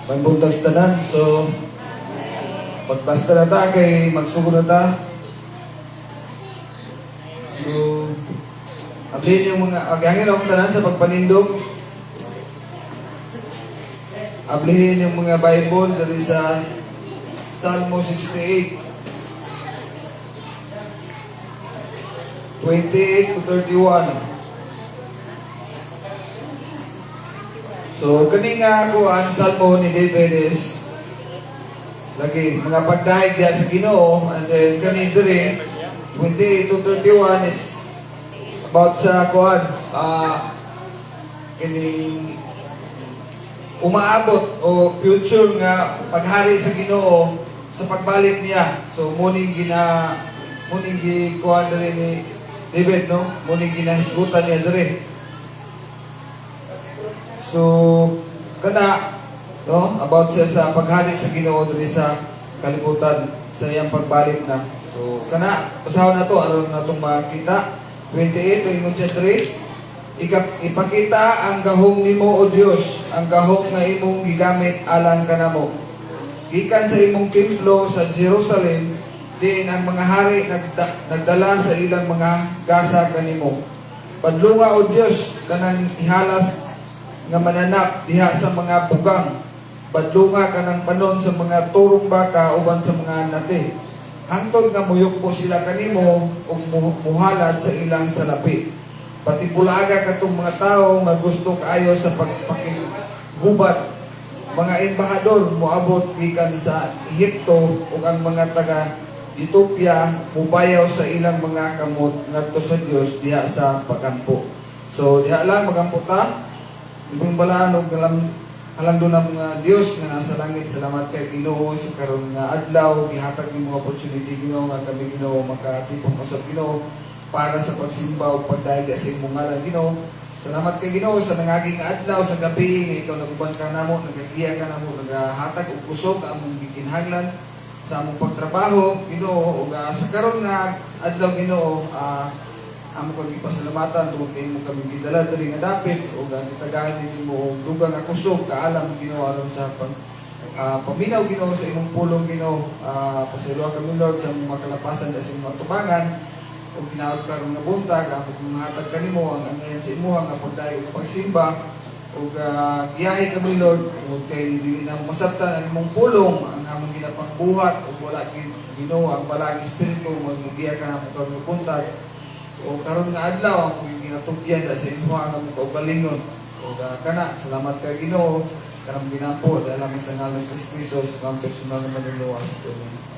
Magbuntag sa tanan. So, pagbasta na ta, kay magsugod na ta. So, ablihin yung mga, agyangin akong tanan sa pagpanindog. Ablihin yung mga Bible dari sa Salmo 68. 28 to 31. So, kani nga ako ang salmo ni David is lagi mga pagdahig diya sa Ginoo, and then kani dire 28 to 31 is about sa kuan kini umaabot o future nga paghari sa Ginoo sa pagbalik niya. So muning gikuan dire ni David, no? Muning ginahisgutan niya dire. So, kana, no, about siya sa paghari sa Ginoo diri sa kalibutan sa iyang pagbalik na. So, kana, basahon na to, aron na itong makita. 28, ingon siya diri, ipakita ang gahom nimo o Dios, ang gahom nga imong gigamit alang kanamo. Gikan sa imong templo sa Jerusalem, diin ang mga hari nagdala sa ilang mga gasa kanimo. Padlunga o Dios, kanang ihalas nga mananap diha sa mga bugang. Badlunga kanang panon sa mga turong baka uban sa mga nati. Hangtod nga muyok po sila kanimo ug muhalad sa ilang salapi. Pati bulaga katong mga tao nga gusto kaayo sa pagpakigubat. Mga embahador moabot gikan sa Ehipto ug ang mga taga Ethiopia mubayaw sa ilang mga kamot ngadto sa Dios diha sa pagampo. So diha lang magampo ta. Ibang balaan og alam doon ang mga Diyos nga nasa langit. Salamat kay Ginoo sa karon nga adlaw, gihatag ni mga opportunity Ginoo nga kami Ginoo makatipong usab Ginoo para sa pagsimba o pagdayeg sa imong ngalan Ginoo. Salamat kay Ginoo sa nangaging adlaw sa gabi nga ikaw naguban ka namo, nagagiya ka namo, nagahatag og kusog among gikinahanglan sa among pagtrabaho Ginoo. Ug sa karon nga adlaw Ginoo, amo ko gipasalamatan tungod kay mo kami gidala diri nga dapit o gitagahan nimo og dugang nga kusog kaalam Ginoo aron sa paminaw Ginoo sa imong pulong Ginoo. Pasayloa kami Lord sa imong makalapasan sa imong tubangan ug ginaot karon nga buntag amo kong mahatag kanimo ang angayan sa imuha nga pagdayo ug pagsimba ug giyahi kami Lord tungod kay dili na masabtan ang imong pulong ang among ginapangbuhat ug wala Ginoo ang balang espiritu maggiya ka namo karon buntag. O karon nga adlaw ang ginatugyan sa inyo ang kaugalingon. O kana salamat kay Ginoo kanang ginampo dahil sa ngalan ni Kristo Jesus ang personal na manluwas. Amen.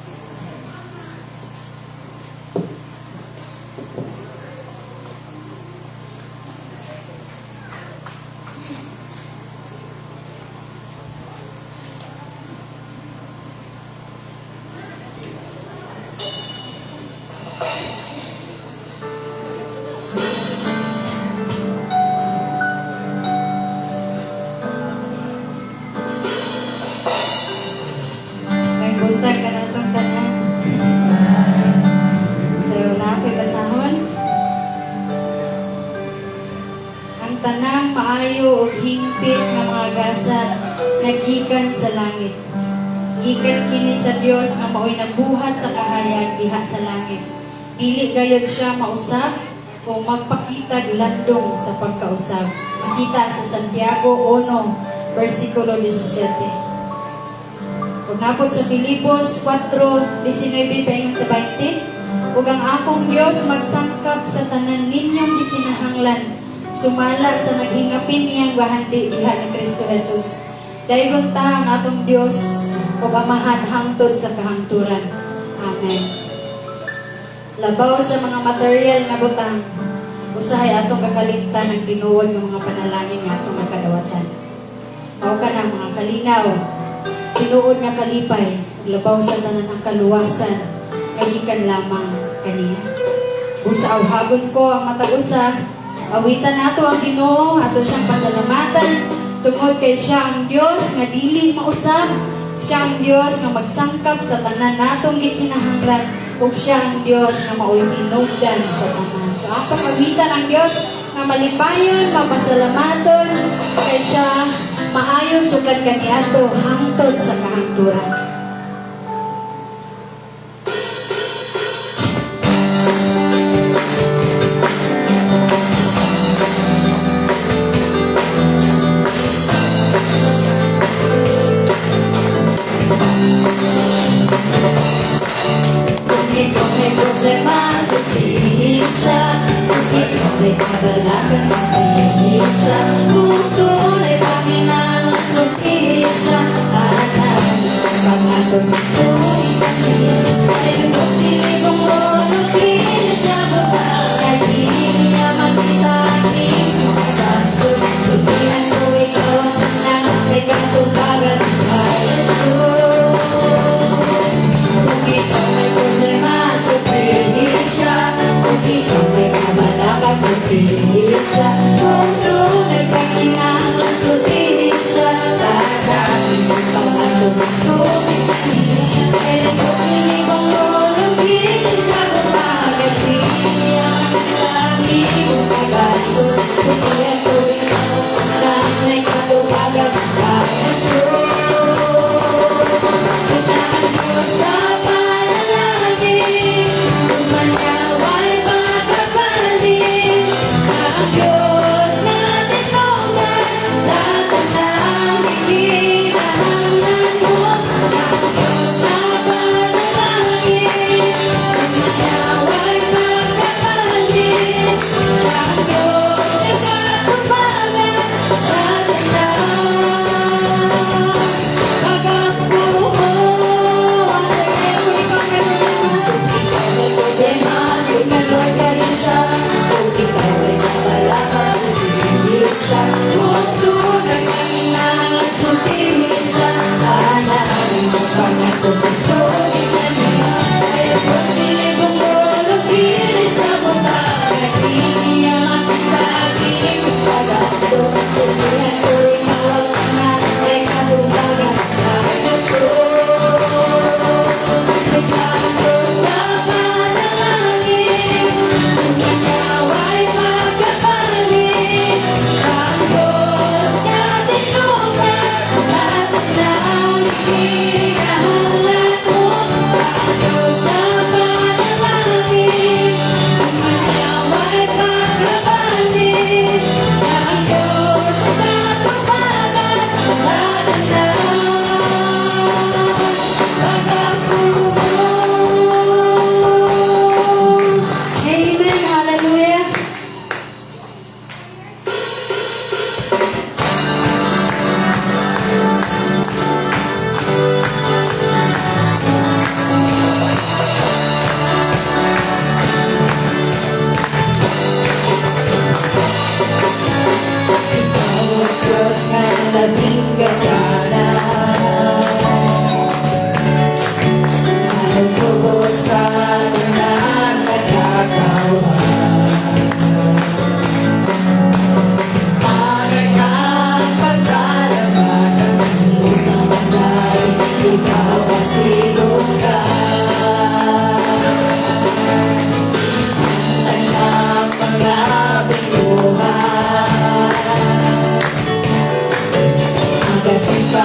Buntag ka na itong tanan. So, napoy basahon. Ang tanang maayo o hingpit ng mga gasa nagikan sa langit. Gikan kini sa Dios nga maoy nabuhat sa kahayag diha sa langit. Dili gayud siya mausab o magpakita landong sa pagkausab. Makita sa Santiago 1, versikulo 17. Pagkapot sa Filipos 4:19 paingon sa 20, ug ang akong Dios magsangkap sa tanan ninyong gikinahanglan, sumala sa naghingapin niyang bahanti diha ni Kristo Jesus. Daygon ta ang atong Dios ug Amahan hangtod sa kahangturan. Amen. Labaw sa mga material na butang, usahay atong kakalimtan ang tinuod ng mga panalangin nga atong nakadawatan. Mao ka na mga kalinaw, tinuod nga kalipay, labaw sa tanan ang kaluwasan, kagikan lamang kaniya. Usa awhagon ko ang matag-usa, awitan nato ang Ginoo, ato siyang pasalamatan, tungod kay siya ang Dios nga dili mausab, siya ang Dios nga magsangkap sa tanan natong gikinahanglan, ug siya ang Dios nga maoy tinugdan sa tanan. So atong awitan ang Dios nga malipayon, mapasalamaton kay siya maayo sugad kaniadto hangtod sa kahangturan. Kung ikaw may problema, sabihin siya. Kung ikaw may kabalaga, sabihin siya. Kung tunay Panginoon, sabihin siya. Tahanan, pag-ato sa suwi kanya. Ay kung silibong mo, lugin siya buta. Kaya di niya makita aking mga bantos. Sabihan ko ikaw, na may katubagan. Ay Jesus. Kung ikaw may problema, sabihin siya. Kung ikaw may kabalaka, sabihin siya. Kung tunay Panginoon, sabihin siya. Tatakin ang pangako sa suwi kanya. Kaya kung sinibang lulugin siya, bumagat di niya makilagi kung kagastos. Kaya ko ikaw na may katubagan sa Jesus. Kasyahan mo sa panalangin, umanaway pagkapalit sa Diyos natin tunay, sa tanang hinahanglan mo. Sa Diyos sa panalangin, umanaway pagkapalit sa Diyos na katubagan sa Amen. Hallelujah. Diyos na labing gagana, nagtubos sa lahat nagkakawa. Aking ang pasalamatan sa isang bagay, ikaw kasilong ka. Ang pangabing buhay, ang kasipa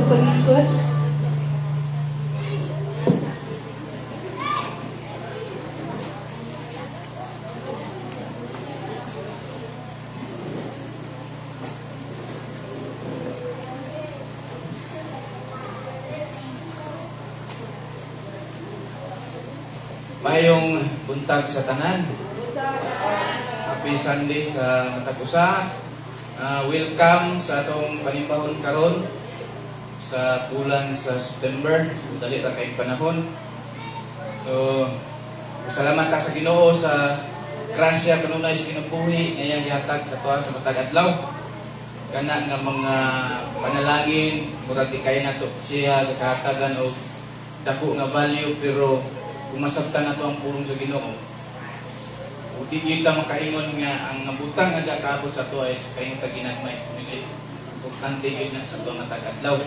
pagpangangkot. Mayong buntag sa tanan. Happy Sunday sa matag usa. Welcome sa atong panimbahon karon sa bulan sa September. So, dali ra kay panahon. So, salamat ta sa Ginoo sa grasya kanunay sa kinabuhi ngayang gihatag sa tuwa sa matag adlaw. Kana nga mga panalangin murag di kay nato siya gakahatagan og dako nga value, pero kung masabtan nato ang pulong sa Ginoo, o di kita makaingon nga ang butang nga gakaabot sa ato ay kayong taginagmay. Importante yun na sa ato nga tag-adlaw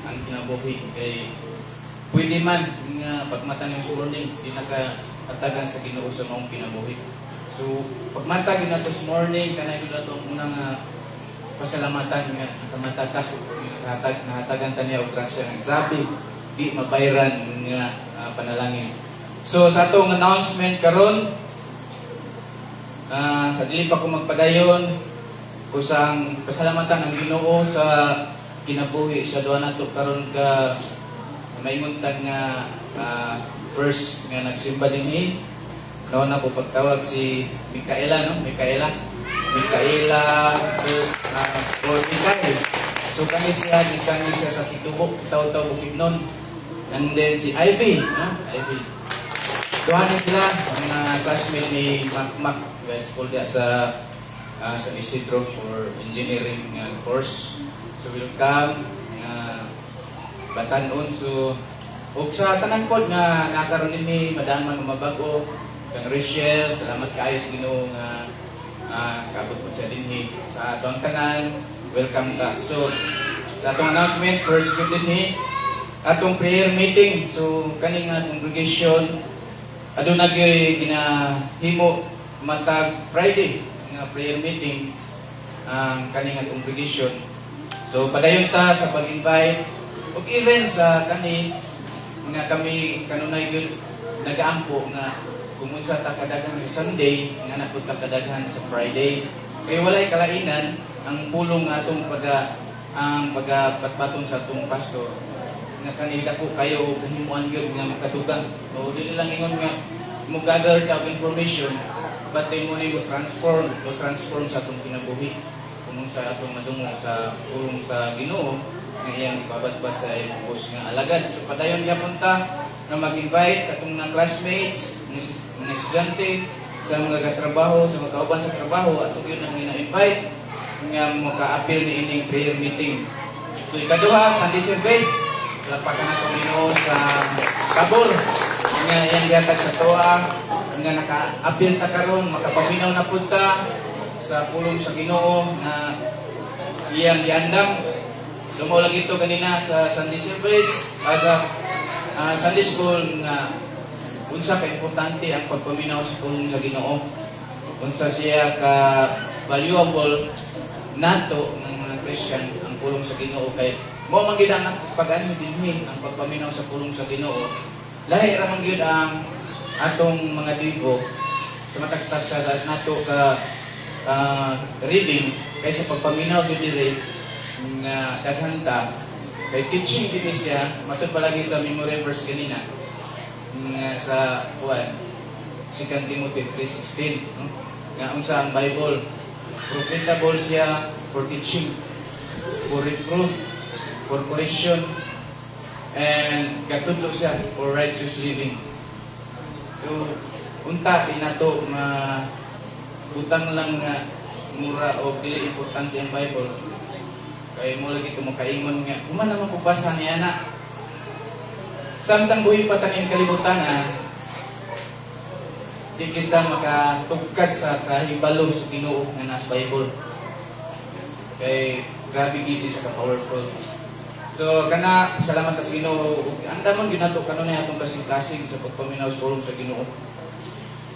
ang kinabuhi. Kay pwede man nga pagmata ng suruning, di nakatagan sa Ginoo sa maong kinabuhi. So, pagmatag na this morning, kanay ko na itong unang pasalamatan nga nakamata ka, nahatagan ta niya o grasya ng grabe, di mabayran nga panalangin. So sa atong announcement karon, sa dili pa ko magpadayon, kusang pasalamatan ang Ginoo sa kinabuhi sa duha nato karon ka mainguntan nga first nga nagsimba dinhi. Daw na po pagtawag si Mikaela, no? Mikaela or Mikael. So kami siya sa Kitubo, Taw-Taw Bukidnon. And then si Ivy, no? Ivy. Doon na sila, mga classmate ni Mac guys, school dia sa Isidro for engineering course. So welcome, batanon. So, ug sa tanan pod nga nakaroon ni madam nga mabago, kang Rachel, salamat kaayo sa Ginoo nga kaabot po siya dinhi sa atong tanan. Welcome ka. So, sa atong announcement, first good dinhi, atong prayer meeting. So, kani nga congregation aduna gyud ginahimo matag Friday nga prayer meeting ang kani nga congregation. So padayon ta sa pag-invite ug even sa kani nga kami kanunay gyud nagaampo nga kung unsa ta kadaghan sa Sunday nga napud ta kadaghan sa Friday. Kay walay kalainan ang pulong atong pagpatong sa atong pastor nga kanila po kayo kahimuan gyud nga makadugang. O dili lang ingon nga mo gather ka information, but din mo ni mo transform sa atong kinabuhi. Kung sa atong madungo sa pulong sa Ginoo nga iyang ipabadbad sa iyang bus nga alagad. So padayon gyapon ta na mag-invite sa atong mga classmates, mga estudyante, sa mga katrabaho, sa mga kauban sa trabaho, atong yun ang ina-invite nga maka-appeal ni ining prayer meeting. So ikaduha, Sunday service, lapakan na Ginoo sa kabor nga iyang gihatag sa tuwa nga naka-appeal ta karon, makapaminaw na pud ta sa pulong sa Ginoo nga iyang giandam. So mo lang ito kanina sa Sunday service, sa Sunday school nga unsa ka importante ang pagpaminaw sa pulong sa Ginoo. Unsa siya ka valuable nato ng mga Christian ang pulong sa Ginoo kay mo man gid ang pag-anyo dinhi ang pagpaminaw sa pulong sa Ginoo. Lahi ra man gyud ang atong mga digo sa matagtag sa nato ka reading kaysa pagpaminaw gyud diri nga daghan ta kay teaching din siya matud palagi sa memory verse kanina nga sa 2 Timothy 3:16, no? Nga unsa ang Bible profitable siya for teaching, for reproof, for correction, and katudlo siya for righteous living. So, unta din nato butang lang nga mura o dili importante ang Bible. Kay mo lagi ko makaingon nga, kuman naman pagbasa niya na. Samtang buhi pa tanin kalibutan di kita makatugkad sa kahibalo sa Ginoo nga nasa Bible. Kay grabe gid sa ka-powerful. So kana salamat sa Ginoo ug andamon ginato kanunay atong kasing-kasing sa pagpaminaw sa pulong sa Ginoo.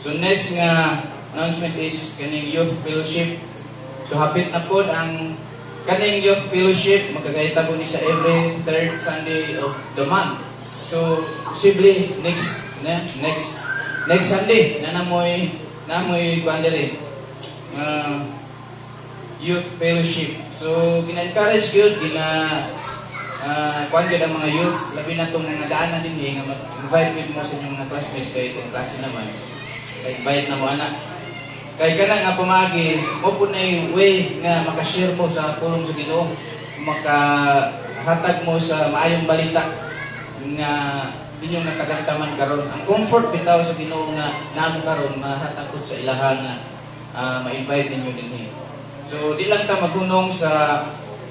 So next nga announcement is kaning youth fellowship. So hapit na pod ang kaning youth fellowship magkakaitabo ni sa every third Sunday of the month. So posible next Sunday na namoy bandere youth fellowship. So gina-encourage gyud kuan gyud ang mga youth labi na tong mga daanan dinhi nga mag-invite gyud mo sa inyong mga classmates kay itong klase naman. Kay invite na mo ana. Kay kana nga pamagi mo po na way nga makashare mo sa pulong sa Ginoo, makahatag mo sa maayong balita nga inyong nakagamtaman karon. Ang comfort bitaw sa Ginoo nga naamo karon mahatag sa ilaha nga ma-invite ninyo dinhi. So di lang ta maghunong sa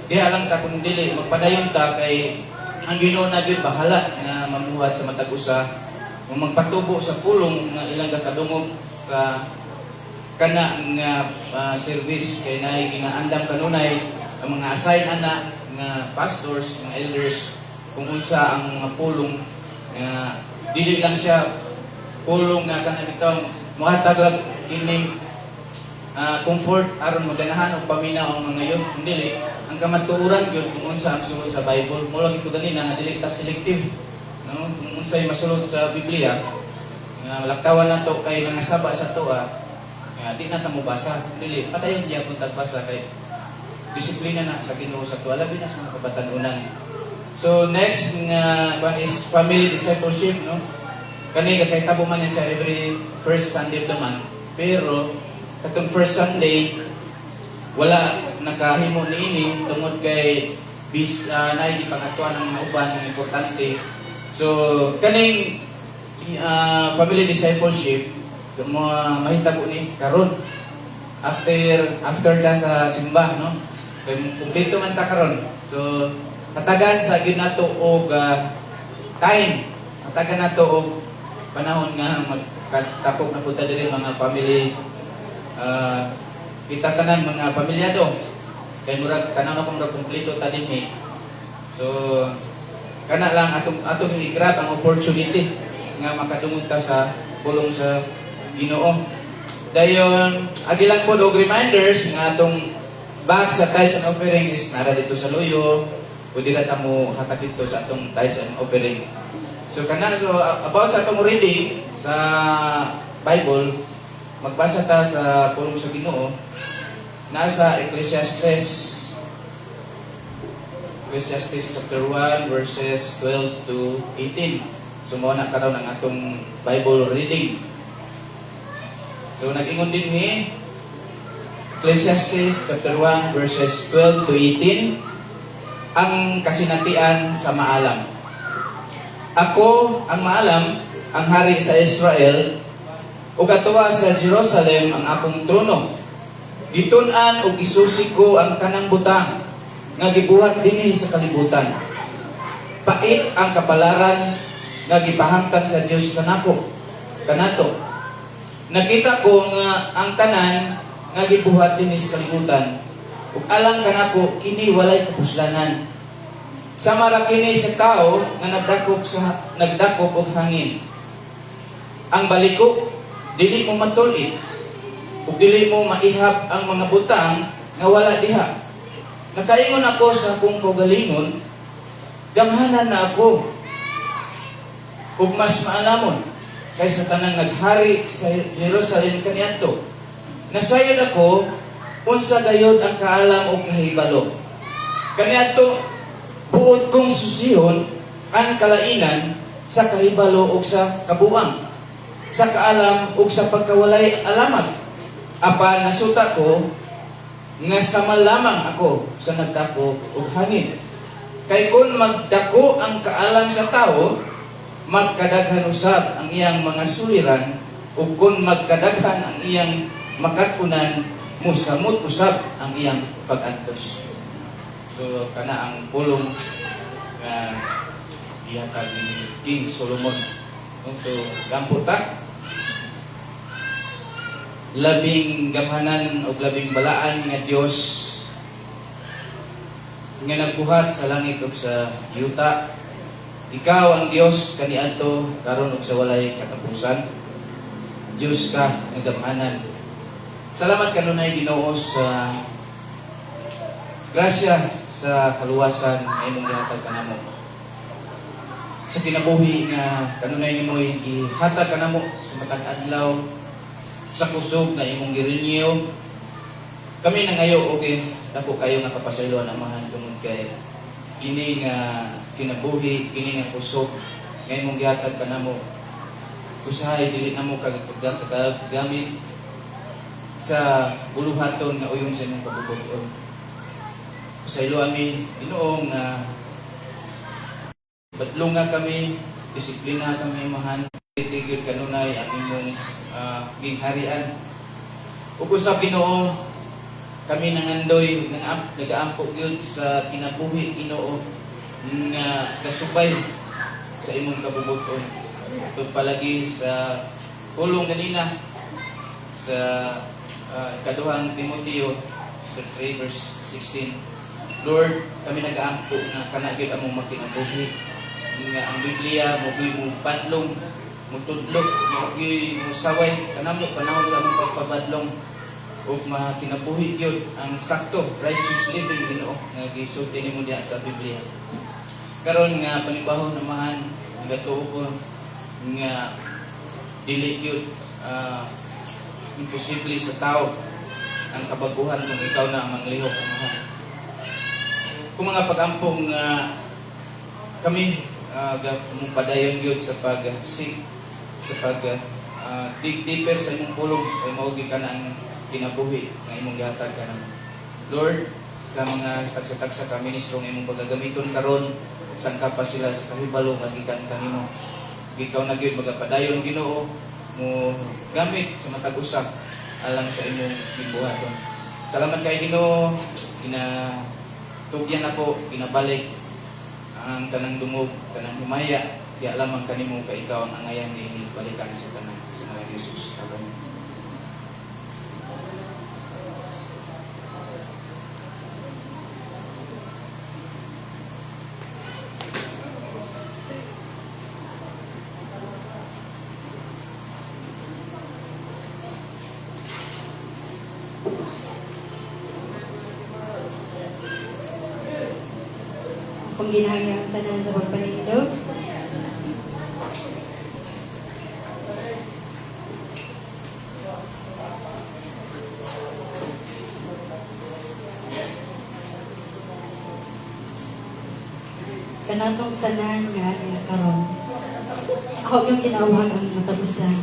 diha lang ta kung dili magpadayon ta kay ang Ginoo na gyud bahala nga mamuhat sa matag usa, magpatubo sa pulong nga ilang kadungog sa kana nga service kay naay ginaandam kanunay ang mga assigned ana nga pastors, mga elders kung unsa ang mga pulong nga dili lang siya pulong nga kana bitaw mohatag lang kining comfort aron maganahan og paminaw ang mga youth, dili ang kamatuoran gyud kung unsa ang sulod sa Bible. Mo lagi ko ganina nga dili ta selective, no, kung unsay masulod sa Biblia nga laktawan nato kay nangasaba sa tuwa di na ta mo basa, dili padayon diya kung tagbasa kay disiplina na sa Ginoo sa tuwa labi na sa mga kabatan-unan. So next nga is family discipleship, no, kani kakahitabo man sa every first Sunday of the month, pero katong first Sunday wala nakahimo niini tungod kay naay di pangatuan ng mga uban nga importante. So kaning family discipleship mo mahitabo ni karon after ta sa simba, no, kay kumpleto man ta karon. So hatagan sa gyud nato og time, hatagan nato og panahon nga magkatapok na punta diri mga family kita tanan mga pamilyado kay murag tanan akong kumpleto ta dinhi. So kana lang atong i-grab ang opportunity nga makadungog ta sa pulong sa Ginoo. Dayon agilan po og reminders nga atong box sa tithes and offering is nara dito sa loyo. Pwede na mo hatag dito sa atong tithes and offering. So about sa atong reading sa Bible, magbasa ta sa pulong sa Ginoo nasa Ecclesiastes chapter 1 verses 12 to 18. So mao na karon ang atong Bible reading. So nag-ingon din ni Ecclesiastes chapter 1 verses 12 to 18 ang kasinatian sa maalam. Ako ang maalam, ang hari sa Israel, ug atuwa sa Jerusalem ang akong trono. Gitun-an ug isusi ko ang kanang butang nga gibuhat dinhi sa kalibutan. Pait ang kapalaran nga gipahangtang sa Dios kanato. Nakita ko nga ang tanan nga gibuhat dinhi sa kalibutan ug alang kanako kini walay kapuslanan. Samara kini sa tao nga nagdakop og hangin. Ang baliko dili mo matulit ug dili mo maihap ang mga butang nga wala diha. Nakaingon ako sa akong kaugalingon, gamhanan na ako ug mas maalamon kaysa tanang naghari sa Jerusalem kaniadto. Nasayod ako unsa gayud ang kaalam o kahibalo. Kaniadto buot kong susihon ang kalainan sa kahibalo o sa kabuang, sa kaalam o sa pagkawalay alamat. Apan nasuta ko nga sama lamang ako sa nagdako og hangin. Kay kun magdako ang kaalam sa tao, magkadaghan usab ang iyang mga suliran, ug kun magkadaghan ang iyang makatpunan, musamot usab ang iyang pag-antos. So kana ang pulong nga gihatag ni King Solomon. So gampo ta labing gamhanan o labing balaan nga Dios nga nagbuhat sa langit ug sa yuta. Ikaw ang Dios kaniadto karon ug sa walay katapusan. Dios ka nga gamhanan. Salamat kanunay Ginoo sa grasya sa kaluwasan nga imong gihatag kanamo. Sa kinabuhi nga kanunay nimoy gihatag kanamo sa matag adlaw, sa kusog nga imong girenew. Kami nangayo okay, dako kayo nga kapasayloan amahan tungod kay kini nga kinabuhi, kini nga kusog nga imong gihatag kanamo. Usahay dili namo kagagamit sa buluhaton nga uyon sa imong pagbubuton. Pasaylo amin Ginoo nga badlunga kami, disiplina kami amahan, tigil kanunay ang imong gingharian. Ug usab Ginoo, kami nangandoy nagaampo gyud sa kinabuhi Ginoo nga kasubay sa imong kabubuton. Ug palagi sa pulong ganina sa ikaduhang Timoteo 3 verse 16. Lord, kami nagaampo nga kana gyud among makinabuhi nga ang Biblia mo padlong mo tudlok mo saway kanamo panahon sa among pagpabadlong ug makinabuhi gyud ang sakto righteous living Ginoo nga gisulti nimo diha sa Biblia. Karon nga panibahon namahan gatuo ko nga dili gyud imposible sa tao ang kabaguhan kung ikaw na ang manglihok amahan. Kung mga pag-ampong kami padayon gyud sa pag-seek sa pag dig deeper sa imong pulong ay maugi ka na ang kinabuhi nga imong gihatag kanamo. Lord, sa mga tagsa-tagsa ka ministro nga imong pagagamiton karon sangka pa sila sa kahibalo nga gikan kanimo. Ikaw na gyud magapadayon Ginoo mo gamit sa matag usa alang sa imong gibuhaton. Salamat kay Ginoo, tugyan ako, ginabalik ang kanang dungog, kanang himaya, di lamang kanimo ka ikaw ang angayan ni balikan sa kanang sa ngalan ni Jesus. Amen. Kung ginahayang tanan sa pagpanindog. Kanatong tanan nga karon. Ako yung kinauhag ang matabusan.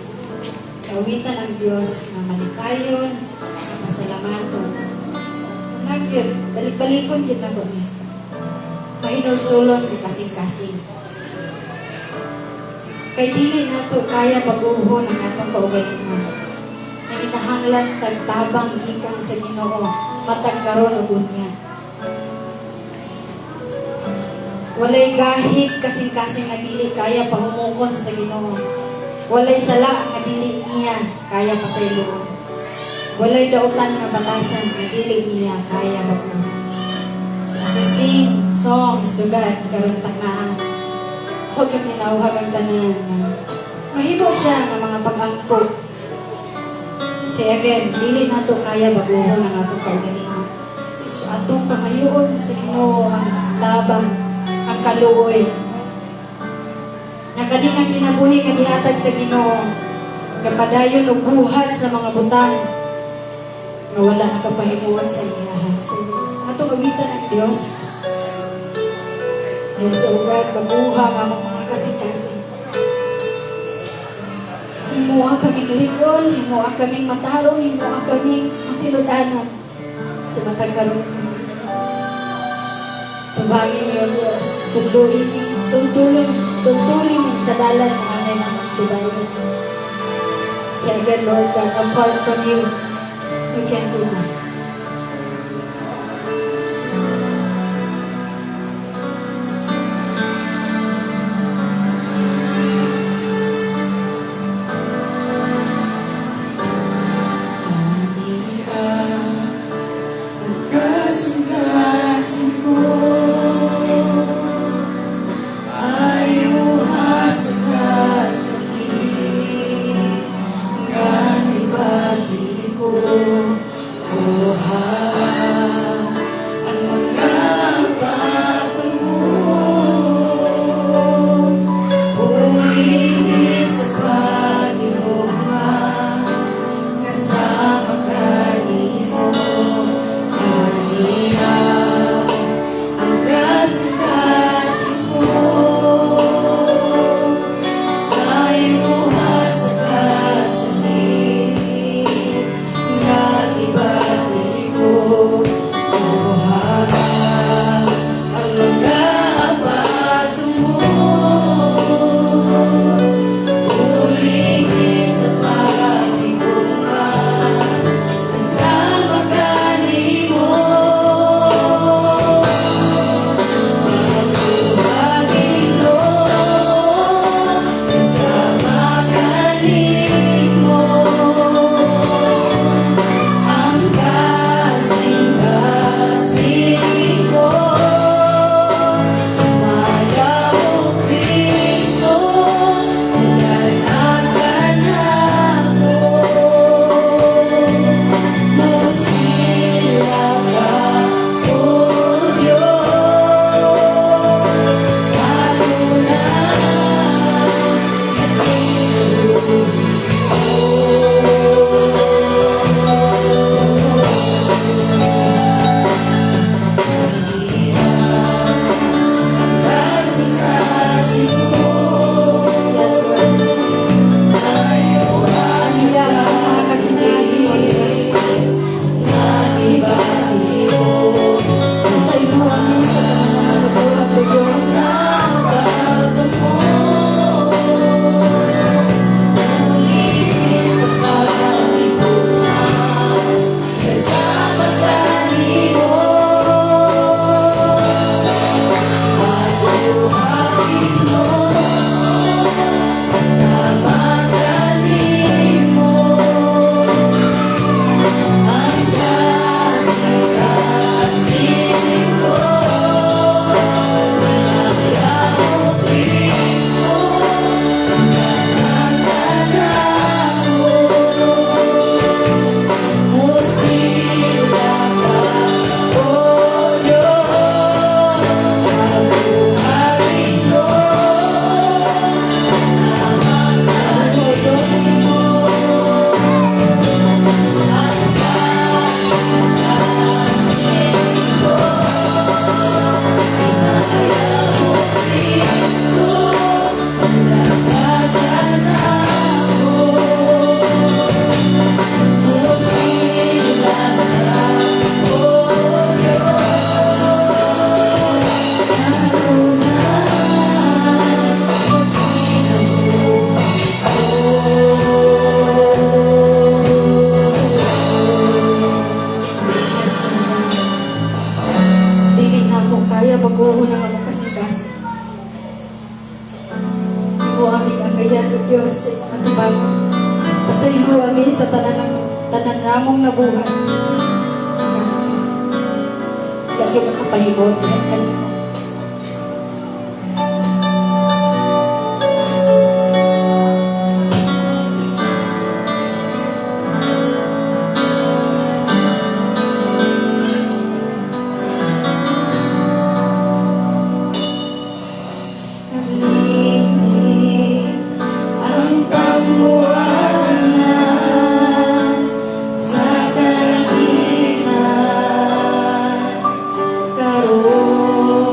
Kawitan ang Diyos na malikayon, masalamaton. Nagyod, balik-balikon din na ko niya. Mainulsulon ni kasing-kasing. Kay dili nato kaya pag-uhon ang atong kaugalingon. Nga inahanglan tagtabang gikan sa Ginoo matag karon ug unya. Walay gahig kasing-kasing nga dili kaya pahumukon sa Ginoo. Walay sala nga dili niya kaya pasayloon. Walay dautan nga batasan nga dili niya kaya mapunan. We sing songs to God karon tanan. Huwag yung ninauhag ang tanan. Mahimo siya ng mga pag-angko. Kaya again, dili nato kaya baguhon ang atong kaugalingon. So atong pamayoon sa Ginoo ang tabang, ang kaluoy. Nga kani nga kinabuhi nga dihatag sa Ginoo. Kapadayon og buhat sa mga butang nga wala nakapahimuon sa iyahan. So atong kawitan ang Diyos. Diyos sa ugat, mabuha nga mga kasing-kasing. Himo ang kaming ligol, himo ang kaming matarong, himo ang kaming matinudanan sa matagkaroon. Pabangin niyo Diyos, tugtulin sa dalan ng angay ng subayan. Kaya God, Lord God, apart from you, we can't do that. Oh maguho ng mga kasikas. Imo amin ang gayan o Diyos sa katibangon. Basta imo amin sa tanan namong nabuhat. Lagi makapahibot ng kanina. Ang kabuhanan sa kalangitan karon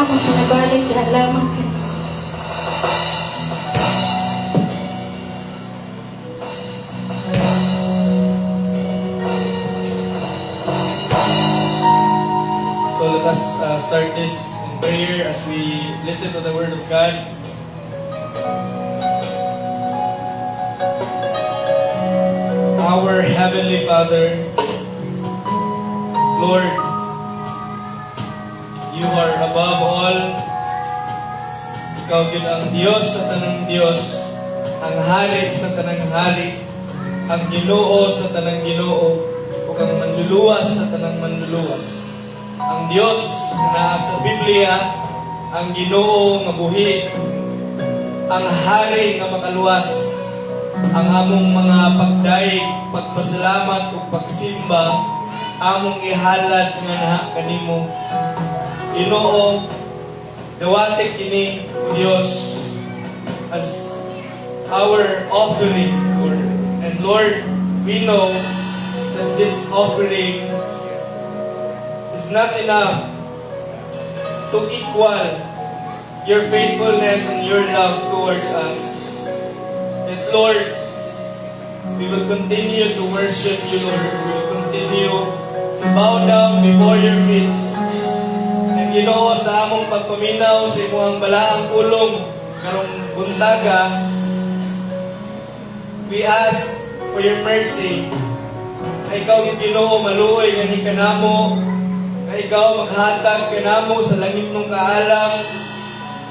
makinabalik diha lamang kini. So let us start this in prayer as we listen to the Word of God. Our Heavenly Father, Lord, You are above all. Ikaw gid ang Diyos sa tanang Diyos, ang Hari sa tanang Hari, ang Ginoo sa tanang Ginoo, ug ang manluluwas sa tanang manluluwas. Ang Diyos na sa Biblia, ang Ginoo nga buhi, ang Hari nga makaluwas, ang among mga pagdaig, pagpasalamat ug pagsimba, among ihalad nga naha kanimo. Ginoo, dawatik kini o Dios as our offering, Lord. And Lord, we know that this offering is not enough to equal your faithfulness and your love towards us. Yet, Lord, we will continue to worship you, Lord. We will continue to bow down before your feet. And Ginoo, sa among pagpaminaw sa imong balaang pulong karong buntaga, we ask for your mercy. Na ikaw, Ginoo, maluoy nga ni kanamo, na ikaw maghatag kanamo sa langit ng kaalam,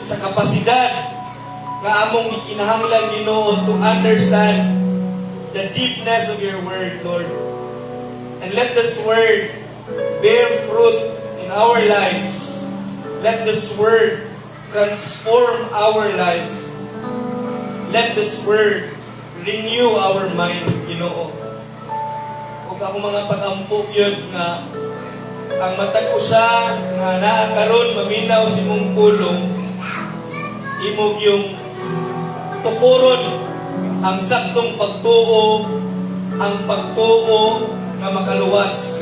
sa kapasidad nga among gikinahanglan, Ginoo, to understand the deepness of your word, Lord. And let this word bear fruit in our lives. Let this word transform our lives. Let this word renew our mind, Ginoo. Ug ako mga pag-ampok yun nga ang matag usa nga naa karon maminaw si mong pulong, imog yung tukuron ang saktong pagtuo, ang pagtuo nga makaluwas.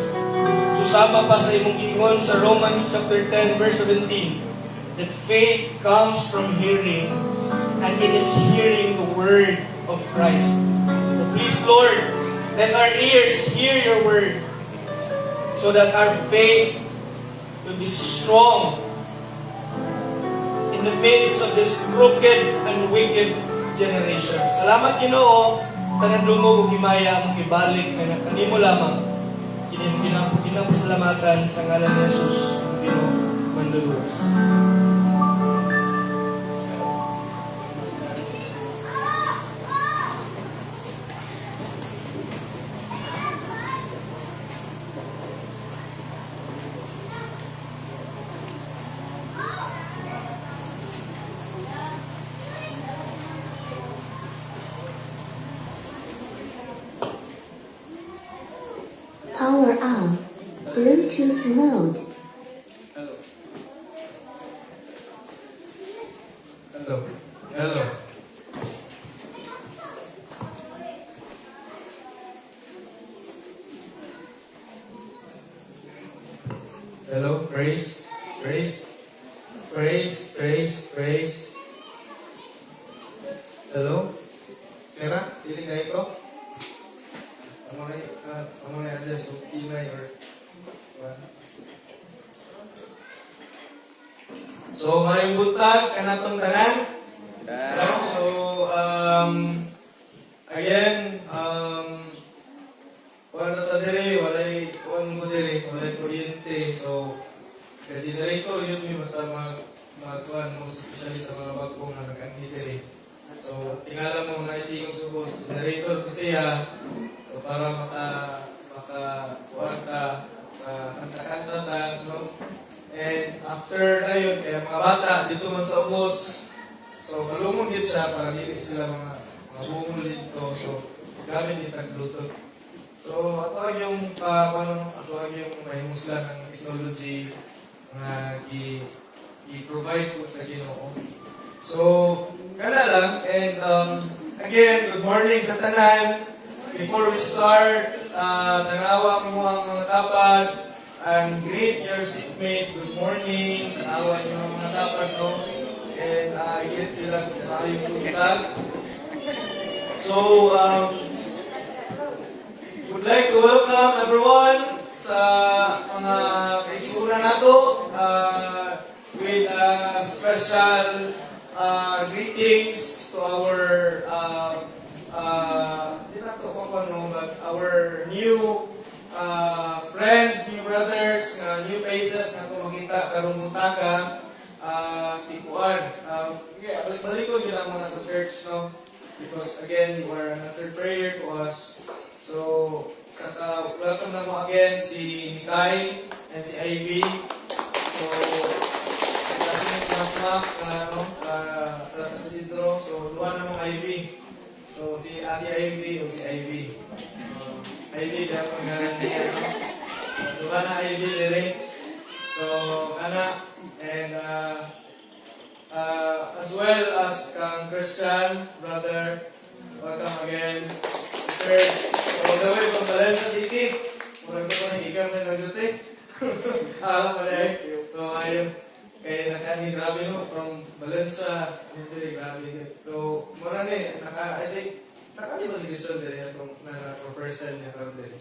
Susama pa sa imong ingon sa Romans chapter 10 verse 17 that faith comes from hearing, and it is hearing the word of Christ. So please, Lord, let our ears hear your word so that our faith will be strong in the midst of this crooked and wicked generation. Salamat, Ginoo, tanan dungog ug himaya among ibalik nga kanimo lamang. Ginapasalamatan sa ngalan ni Jesus, ang Ginoo manluluwas. Power on. Bluetooth mode. Hello. Hello. Hello. Hello. Praise. Praise. Praise. Praise. Praise. Hello. Kera, piling kayo ko? Amo na adjust yung kinay or what? So, ngayong buntag, kanatong tanan. So, again, wala ta diri, walay kuryente. So, kasi generator yun may basta magkuhan mo, especially sa mga bagong na nag-anghi diri. So, tingala mo na itingong subos, generator ko siya. So, para maka-kuhan ka, kanta-kanta ta, no? And after na yun, kaya mga bata, dito man sa ubos. So, kalumong din siya para hindi sila mga bungol dito. So, gamit din tag-Bluetooth. So, ato ang yung, mahimuslan ng technology na i-provide ko sa Ginoo. So, kana lang. And again, good morning sa tanan. Before we start, tanawa mo ang mga kapag, and greet your seatmate. Good morning. Tanawan yung mga dapat, no? And greet sila sa yung buntag. So, would like to welcome everyone sa mga kaisunan nato with special greetings to our but our new friends, new brothers, new faces na kung makita karong buntaga si Juan. Balik ko nila muna sa church, no? Because again, you are an answered prayer to us. So, welcome na mo again si Mikay and si Ivy. So, classmate na sa San Isidro. So, luwan na mo Ivy. So, si Ate Ivy o si Ivy. Ivy, dahil pangalan niya. No? So, luwan na Ivy dire. So, kana. And, as well as kang Christian, brother, welcome again to church. So, all the way from Valencia City. Murag ko na ikaw na nagsuti. Alam mo na So, ayun. Kaya nakani grabe no, from Valencia, hindi grabe. So, muna ni, I think, nakani ba si Christian din itong first time niya karoon din?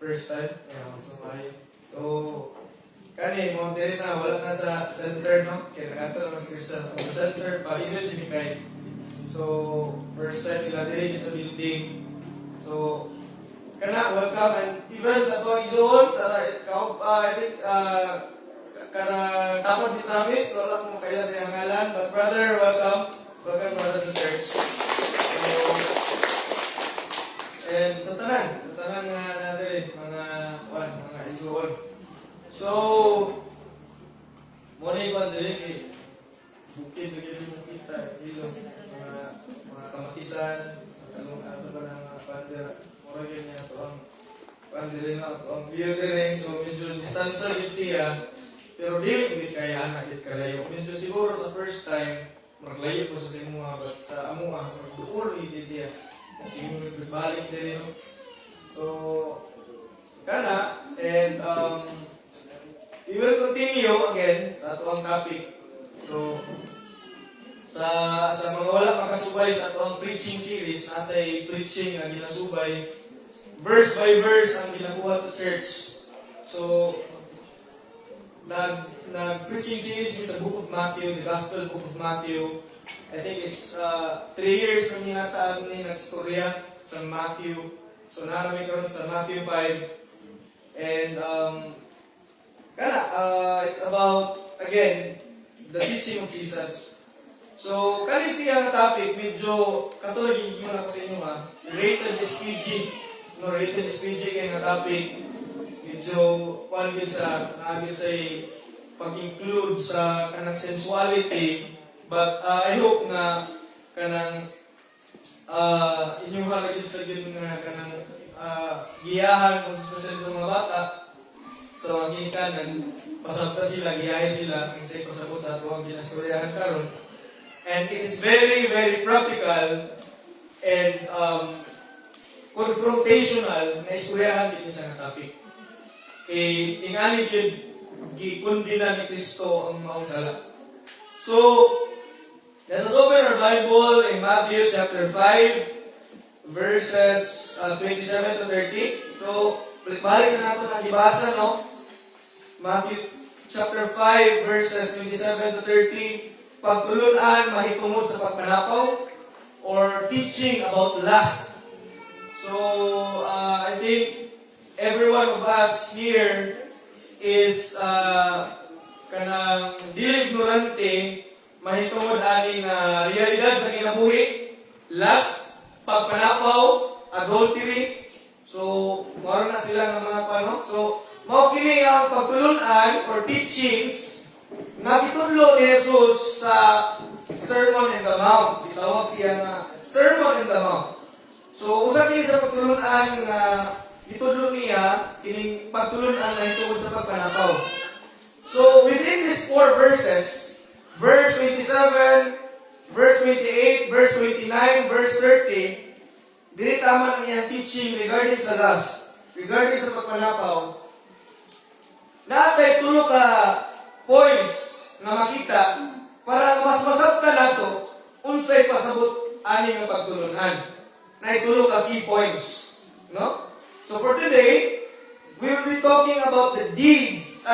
First time? Yeah, so, ayun. So, kani, mo din na, wala na sa center, no? Kaya nakato naman si Christian. Sa center, pa-even si Mikay. So, first time nila din sa building. So, kana, welcome. And even sa tuwang isuon, I think, tapos di promise, wala mo kaila sa iyang ngalan. But brother, welcome. Welcome, brother, sa church. So, and sa tanan nga natin, mga isuon. So, muna yung din, bukid, sa kita, mga kamatisan, ano ba ng mga pander, mura yun niya, ito ang pandirin na, ito ang beer din, so medyo distansya yun siya, pero di yung kaya anak it kalayo. Medyo siguro sa first time, maglayo po sa simuha, but sa amuha, magduur hindi siya. Siguro balik din yun. So, kana, and we will continue again sa atuang topic. So, sa mga wala makasubay sa atuang preaching series, natay preaching ang ginasubay, verse by verse ang ginabuhat sa church. So, nag-preaching series sa Book of Matthew, the Gospel Book of Matthew. I think it's 3 years kami nataan ni nagstorya sa Matthew. So naramay karon sa Matthew 5. And it's about, again, the teaching of Jesus. So, kani siya nga topic, medyo katulad yung gimana ko sa inyo ha, rated SPG. No, rated SPG kaya nga topic. Medyo, palagin sa, naagin sa pag-include sa kanang sensuality, but I hope na kanang inyong halagin sa gin nga kanang giyahan kung sa mga bata, sa mga ginikanan, pasabta sila, giyahay sila, kasi pasabot sa atuang ginastoryahan karon. And it is very, very practical and confrontational na istoryahan din sa topic. Tingali yun, gikundina ni Kristo ang maong sala. So, let us open our Bible in Matthew chapter 5, verses 27 to 30. So, balik na natin ang ibasa, no? Matthew chapter 5, verses 27 to 30. Pagtulunan, mahitungod sa pagpanapaw, or teaching about lust. So, I think every one of us here is kanang dili ignorante mahitungod aning realidad sa kinabuhi, lust, pagpanapaw, adultery. So, maro na sila ng mga kuno. So, mao kini ang pagtulunan or teachings nga gitudlo ni Jesus sa Sermon in the Mount. Gitawag siya nga Sermon in the Mount. So, usa kini sa pagtulunan nga itudlo niya, kining pagtulunan na hitungod sa pagpanapaw. So, within these 4 verses, verse 27, verse 28, verse 29, verse 30, dili tama ang iyang teaching regarding sa lust, regarding sa pagpanapaw. Natay tulo ka points na makita para mas masabtan nato unsay pasabot ani nga pagtulunan. Nay tulo ka key points, no? So for today, we will be talking about the deeds.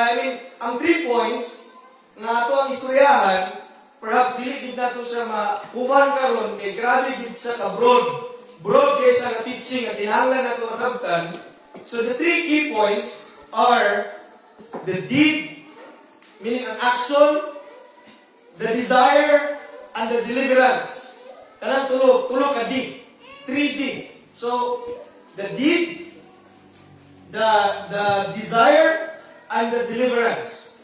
Ang 3 points na ato ang istoryahan, perhaps dili gid nato siya mahuman karon kay grabe gid sa ka broad kay sa teaching at kinahanglan nato masabtan. So the 3 key points are the deed, meaning an action, the desire, and the deliverance. Kanang tulo ka D. 3D. So the deed, the desire, and the deliverance.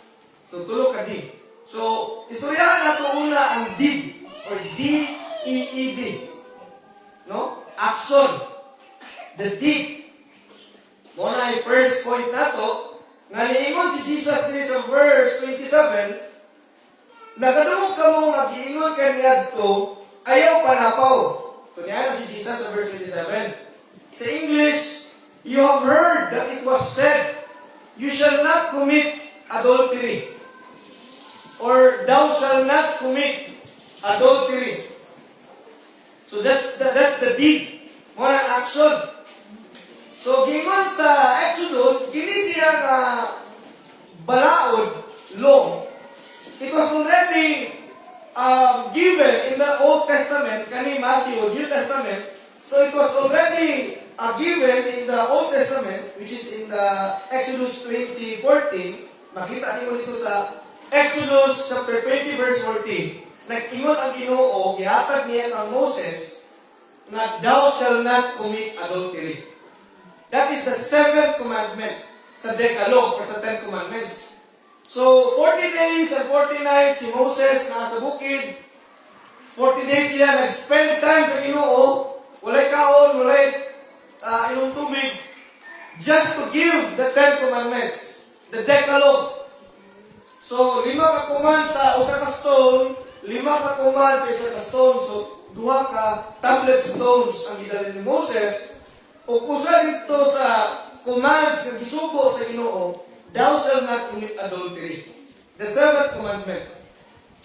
So tulo ka D. So istoryahan nato una ang deed or D-E-E-D. No? Action. The deed. Muna yung first point nato nga niingon si Jesus diri sa verse 27, nakadungog ka mo nag-iingon ka niadto ayaw panapaw. So niya na si Jesus sa verse 27. Sa English, you have heard that it was said, you shall not commit adultery. Or thou shall not commit adultery. So that's the deed. Muna action. So gingon sa Exodus, kini siya nga balaod law. It was already given in the Old Testament, kani Matthew, New Testament. So it was already given in the Old Testament, which is in the Exodus 20:14. Makita niyo dito sa Exodus chapter 20 verse 14. Nag-ingon ang Ginoo, gihatag niya ang Moses na thou shall not commit adultery. That is the 7th commandment sa Decalogue or sa 10 Commandments. So, 40 days and 40 nights si Moses nasa bukid. 40 days siya nag-spend time sa Ginoo. Walay kaon, walay inom tubig. Just to give the 10 Commandments. The Decalogue. So, 5 ka command sa usa ka stone, 5 ka command sa isa ka stone. So, 2 ka tablet stones ang gidala ni Moses. O usa dito sa commands nga gisugo sa Ginoo, thou shall not commit adultery. The 7th commandment.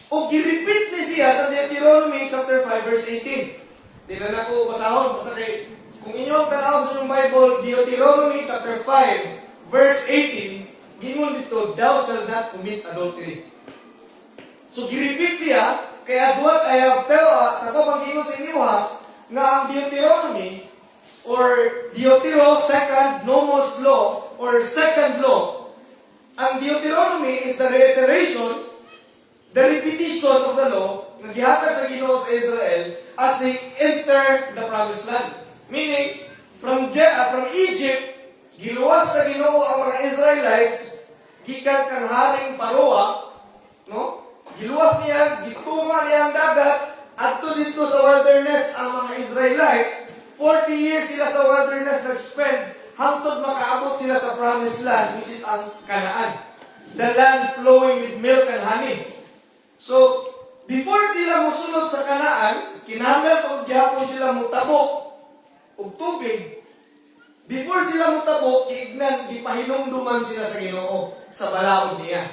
O gi-repeat ni siya sa Deuteronomy chapter 5 verse 18. Di na nako basahon basta kay kung inyong tanaw sa inyong Bible, Deuteronomy chapter 5 verse 18, gingon dito, thou shall not commit adultery. So gi-repeat siya, kaya as what I have sa ko pag-ingon sa inyo nga ang Deuteronomy or Deutero, second nomos law, or second law. Ang Deuteronomy is the reiteration, the repetition of the law na gihatag sa Ginoo sa Israel as they enter the promised land. Meaning, from Egypt, giluwas sa Ginoo ang mga Israelites, gikan kang haring Paroa, no? Giluwas niya, gitunga niya ang dagat, adto dito sa wilderness ang mga Israelites. 40 years sila sa wilderness nag-spend hangtod makaabot sila sa promised land, which is ang Canaan. The land flowing with milk and honey. So, before sila musulod sa Canaan, kinahanglan og gyapon sila mutabok og tubig. Before sila mutabok, gipahinumduman sila sa Ginoo sa balaod niya.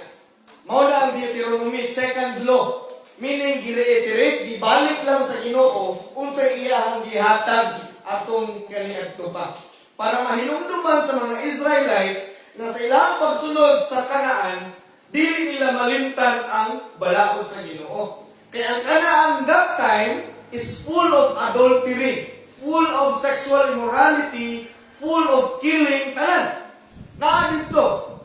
Mao na ang Deuteronomy second law. Meaning, gi-reiterate, gibalik lang sa Ginoo unsay iyahang gihatag atong kaniadto pa. Para mahinumduman sa mga Israelites na sa ilang pagsunod sa Canaan, dili nila malimtan ang balaod sa Ginoo. Kaya ang Canaan that time is full of adultery, full of sexual immorality, full of killing, tanan. Naa dito,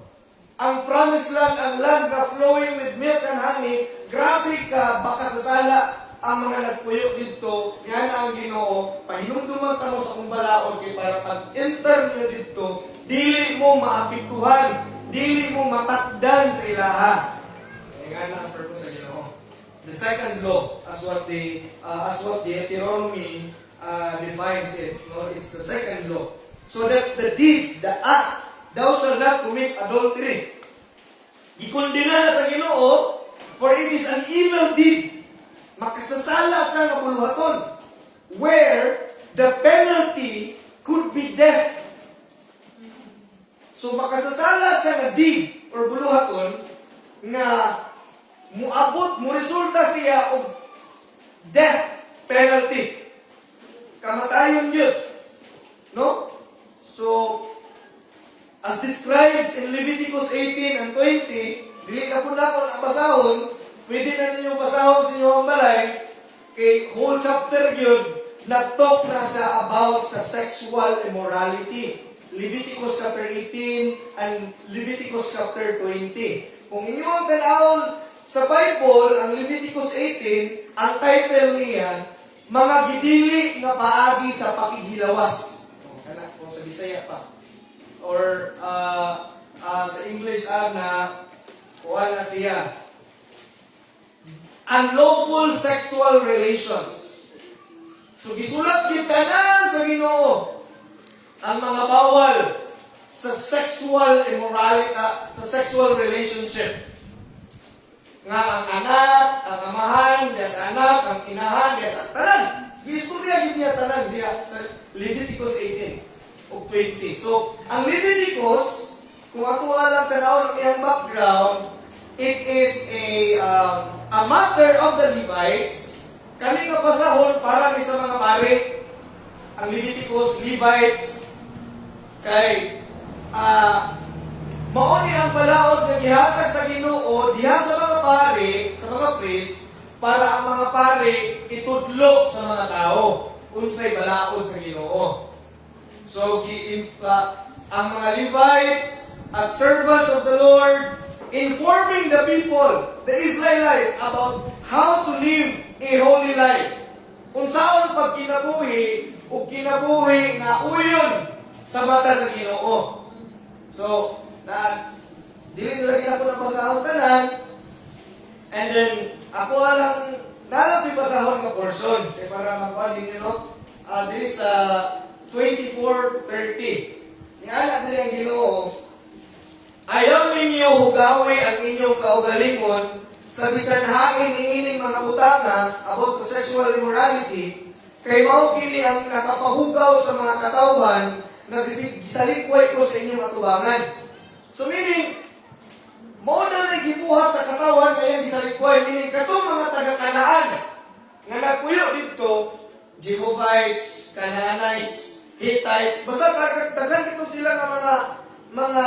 ang promised land, ang land na flowing with milk and honey, grabe ka, baka sasala ang mga nagpuyo dito, yan ang Ginoo, pahinumduman ka mo sa kong balaod, kay para pag-enter nyo dito, dili mo maapektuhan, dili mo matakdan sa ilaha. Yan ang purpose sa Ginoo. The second law, as what Deuteronomy defines it, no? It's the second law. So that's the deed, the act. Thou shalt not commit adultery. Gikundina na sa Ginoo, for it is an evil deed. Makasasala sa nga buluhaton, where the penalty could be death. So makasasala sa nga deed, or buluhaton nga muabot mo resulta siya og death penalty. Kamatayon yun. No? So, as described in Leviticus 18 and 20, dili na po na kung basahon, pwede na ninyo basahon sa inyong balay, kay whole chapter yun, nag-talk na sa about sa sexual immorality. Leviticus chapter 18 and Leviticus chapter 20. Kung inyong tanawon sa Bible, ang Leviticus 18, ang title niya, mga gidili nga paagi sa pakigilawas. Kung sa Bisaya pa. Or sa English na kuha na siya. Unlawful sexual relations. So gisulat kita na sa Ginoo ang mga bawal sa sexual immorality, sa sexual relationship. Nga ang anak, ang amahan, diya sa anak, ang inahan, diya sa tanan. Gistorya gid niya tanan diya sa Leviticus 18 o 20. So, ang Leviticus, kung ako alam tanawon ang iyang background, it is a matter of the Levites. Kani nga pasahon para ni sa mga pare. Ang Leviticus, Levites, kay mao ni ang balaod nga gihatag sa Ginoo diha sa mga pare, sa mga priest, para ang mga pare itudlo sa mga tao unsay balaod sa Ginoo. So ang mga Levites as servants of the Lord informing the people, the Israelites, about how to live a holy life. Unsaon pag kinabuhi o kinabuhi nga uyon sa mata sa Ginoo. So, dili lagi ako na pasahon tanan. And then, ako alang nalapit pasahon nga portion. Kaya para magpalin nyo, dili sa 24:30. Nga dili ang Ginoo, ayaw ninyo hugawi ang inyong kaugalingon sa bisan hain niining mga butanga about sa sexual immorality, kay mao kini ang nakapahugaw sa mga katawhan na gisalikway ko sa inyong atubangan. So meaning, mao na gibuhat sa katawan kaya gisalikway, meaning katong mga taga-Kanaan nga nagpuyo dito, Jehovites, Canaanites, Hittites, basta daghan dito sila nga mga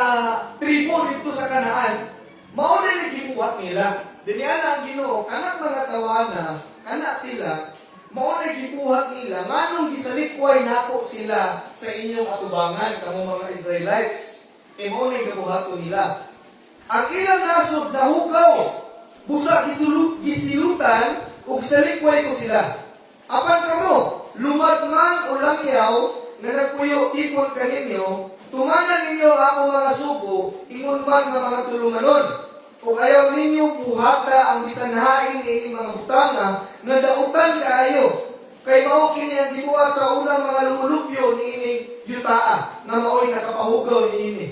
tribo dito sa Kanaan, mao na gibuhat nila. Diniana ang Ginoo, kanang mga tawana, kana sila, mao na gibuhat nila, nganong gisalikway nako sila sa inyong atubangan, kamo mga Israelites. Kay mao na gibuhaton nila. Ang ilang nasod nahugaw, busa gisilutan, ug gisalikway ko sila. Apan kamo, lumad man o langyaw, na nagpuyo tipon kaninyo, tumanan ninyo ang akong mga subo, ingon man nga mga tulumanon. Kung ayaw ninyo buhata ang bisanhain ini mga butanga, na dautan kaayo. Kay mao kini ang gibuhat sa unang mga lumulupyo ni ining yutaa, na mao'y nakapahugaw ni ini.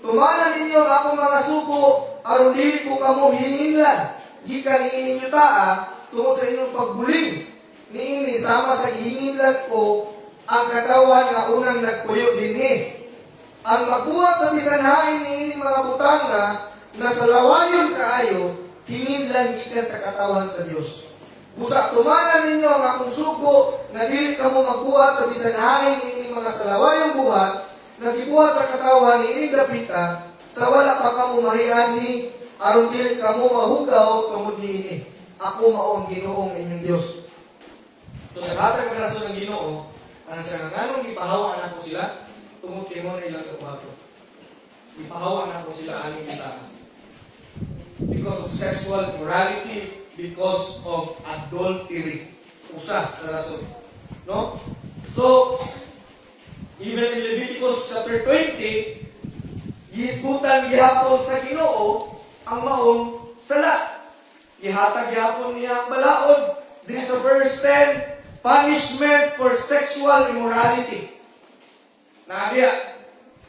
Tumanan ninyo ang akong mga subo, aron dili ko kamo hininlan, gikan ni ining yutaa, tungod sa inyong pagbuling. Ni ini sama sa gihinginlan ko, ang katawan nga unang nagpuyo dinhi. Ang magbuhat sa bisanhain ni ining mga butanga, na sa lawayon kaayo, hinginlan gikan sa katawan sa Dios. Busa tumanan ninyo ang akong suko, na dili kamo magbuhat sa bisanhain ni ining mga salawayong buhat, na gibuhat sa katawan ni ining dapita, sa wala pa kamo mahiani, aron dili kamo mahugaw tungod niini. Ako mao ang Ginoong inyong Dios. So naghatag ang rason ng Ginoo, ana siya nga nganong gipahawa na ko sila, tungod kay mo na ilang kabuhato. Gipahawa na ko sila aning kita. Because of sexual immorality, because of adultery. Usa sa rason. No? So, even in Leviticus chapter 20, gihisgutan gihapon sa Ginoo ang maong sala. Ihatag gihapon niya ang balaod. This is verse 10, punishment for sexual immorality. Nabiya,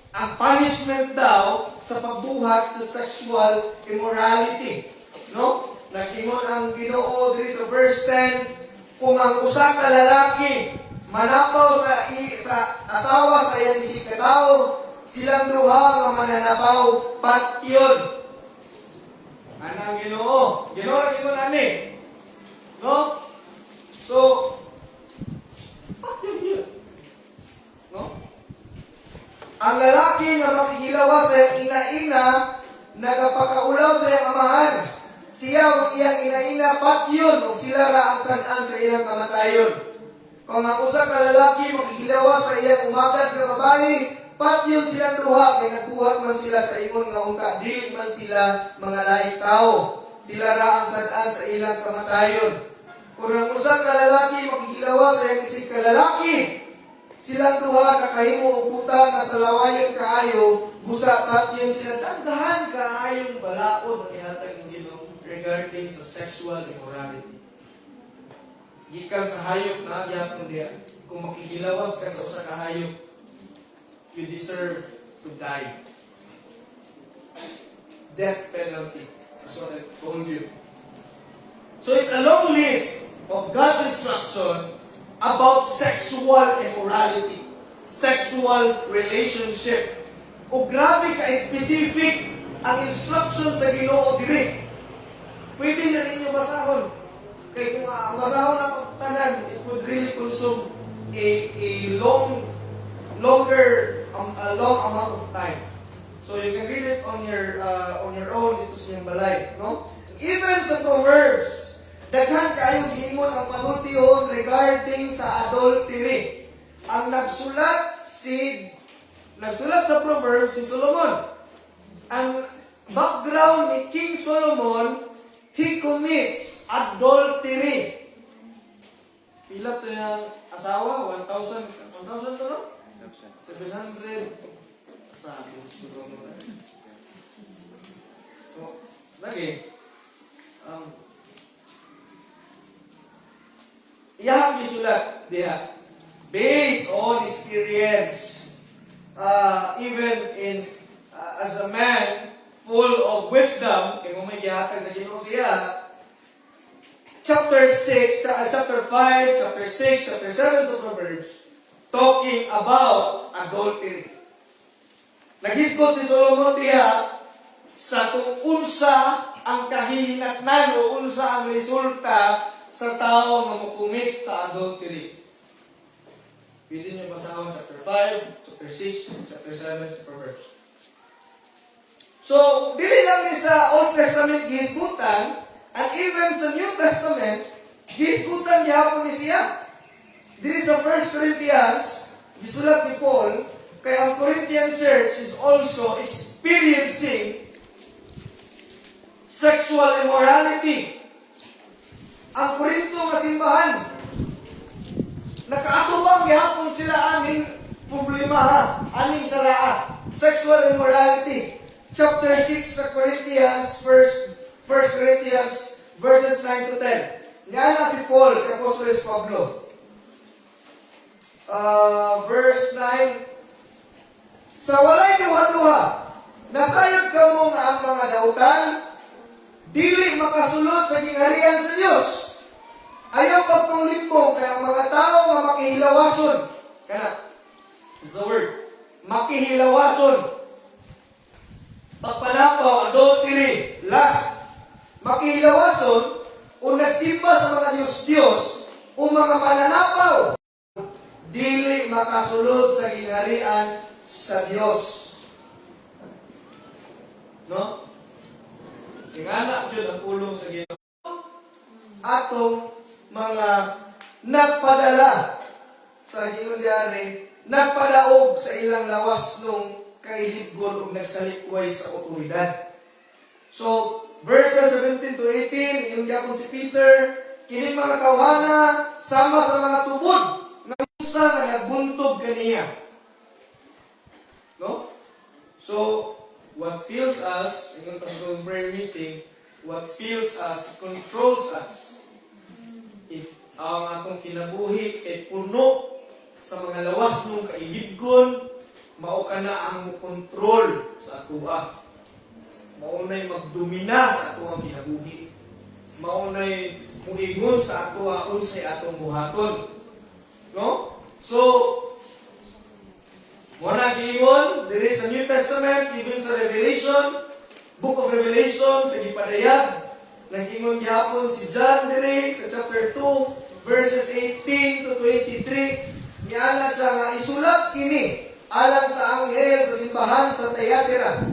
ang punishment daw sa pagbuhat sa sexual immorality. No? Nag-ingon ang Ginoo diri sa verse 10, kung ang usa ka lalaki manapaw sa asawa sa iyang isig katao, silang duha nga mananabaw patyon. Anang Ginoo. Ginoo ra gyud nani. No? So, patyon yun. No? Ang lalaki nga makikilawas sa iyang ina-ina, nagapakaulaw sa iyang amahan. Siya ang iyang ina-ina patyon o sila ra ang san-an sa ilang kamatayon. Kung ang usa ka lalaki makikilawas sa iyang umagad nga babae, patyon silang duha kay nagbuhat man sila sa ingon nga unta, dili man sila mga laing tao. Sila ra ang san-an sa ilang kamatayon. Kung ang usa ka lalaki makikilawas sa iyang isig ka lalaki, silang duha nakahimo og buta nga sa lawayon kaayo, busa patyon sila daghan kaayong balaod ang ihatag ng Ginoo regarding sa sexual immorality. Gikan sa hayop na gyapon diha, kung makikilawas ka sa usa ka hayop, you deserve to die. Death penalty. That's what I told you. So it's a long list of God's instruction about sexual immorality, sexual relationship. O grabe ka-specific ang instruction sa Ginoo diri. Pwede na ninyo basahon. Kaya kung basahon ang tanan, it would really consume a long amount of time. So you can read it on your own dito sa inyong balay, no? Even sa Proverbs, daghan kaayo giingon ang panultihon regarding sa adultery. Ang nagsulat sa Proverbs si Solomon. Ang background ni King Solomon, he commits adultery. Pila to yung asawa? 1,000 to, no? 700. Sabi, siguro mo na. So, lagi. Iyahang gisulat diha. Based on experience, even in as a man full of wisdom, kaya mo may gihatag sa Ginoo siya, chapter 5, chapter 6, chapter 7 of Proverbs, talking about adultery. Naghisgot si Solomon diha sa kung unsa ang kahihinatnan o unsa ang resulta sa tao nga mokumit sa adultery. Pwede niyo basahon chapter 5, chapter 6, chapter 7 sa Proverbs. So, dili lang ni sa Old Testament gihisgutan, and even sa New Testament, gihisgutan gihapon ni siya. Dili sa 1 Corinthians, gisulat ni Paul, kay ang Corinthian church is also experiencing sexual immorality. Ang Korinto nga simbahan, nakaatubang gihapon sila aning problema ha, aning salaa, sexual immorality. Chapter 6 sa Corinthians, 1 Corinthians verses 9 to 10. Nga na si Paul, si Apostoles Pablo. Verse 9, sa walay duha-duha, nasayod ka mo nga ang mga dautan, dili makasulod sa gingharian sa Dios. Ayaw pagpanglimbong kaya ang mga tao nga makihilawason. Kana, is the word. Makihilawason. Pagpanapaw, adultery, lust. Makihilawason, o nagsimba sa mga Diyos-Diyos, o mga mananapaw, dili makasulod sa gingharian sa Diyos. No? Tingana yun ang pulong sa Ginoo. Atong mga nagpadala sa Ginoo diari, nagpadaog sa ilang lawas nung kailibgon ug nagsalikway sa otoridad. So, verses 17 to 18, yung gyapon si Peter, kini mga kawana sama sa mga tubod nga usa nga nagbuntog kaniya. No? So, what fills us, in the prayer meeting, what fills us controls us. If ang atong kinabuhi kay puno sa mga lawas ng kailibgon, mao ka na ang control sa atuha. Maunay magdomina sa atuha kinabuhi. Maunay muingon sa atuha unsay atong buhaton. No? So, Muna giingon, there is a New Testament, even sa Revelation, Book of Revelation, sa gipadayag, nag-ingon gihapon si John dire sa chapter 2, verses 18 to 23, niana siya nga isulat kini alang sa anghel sa simbahan sa Thyatira.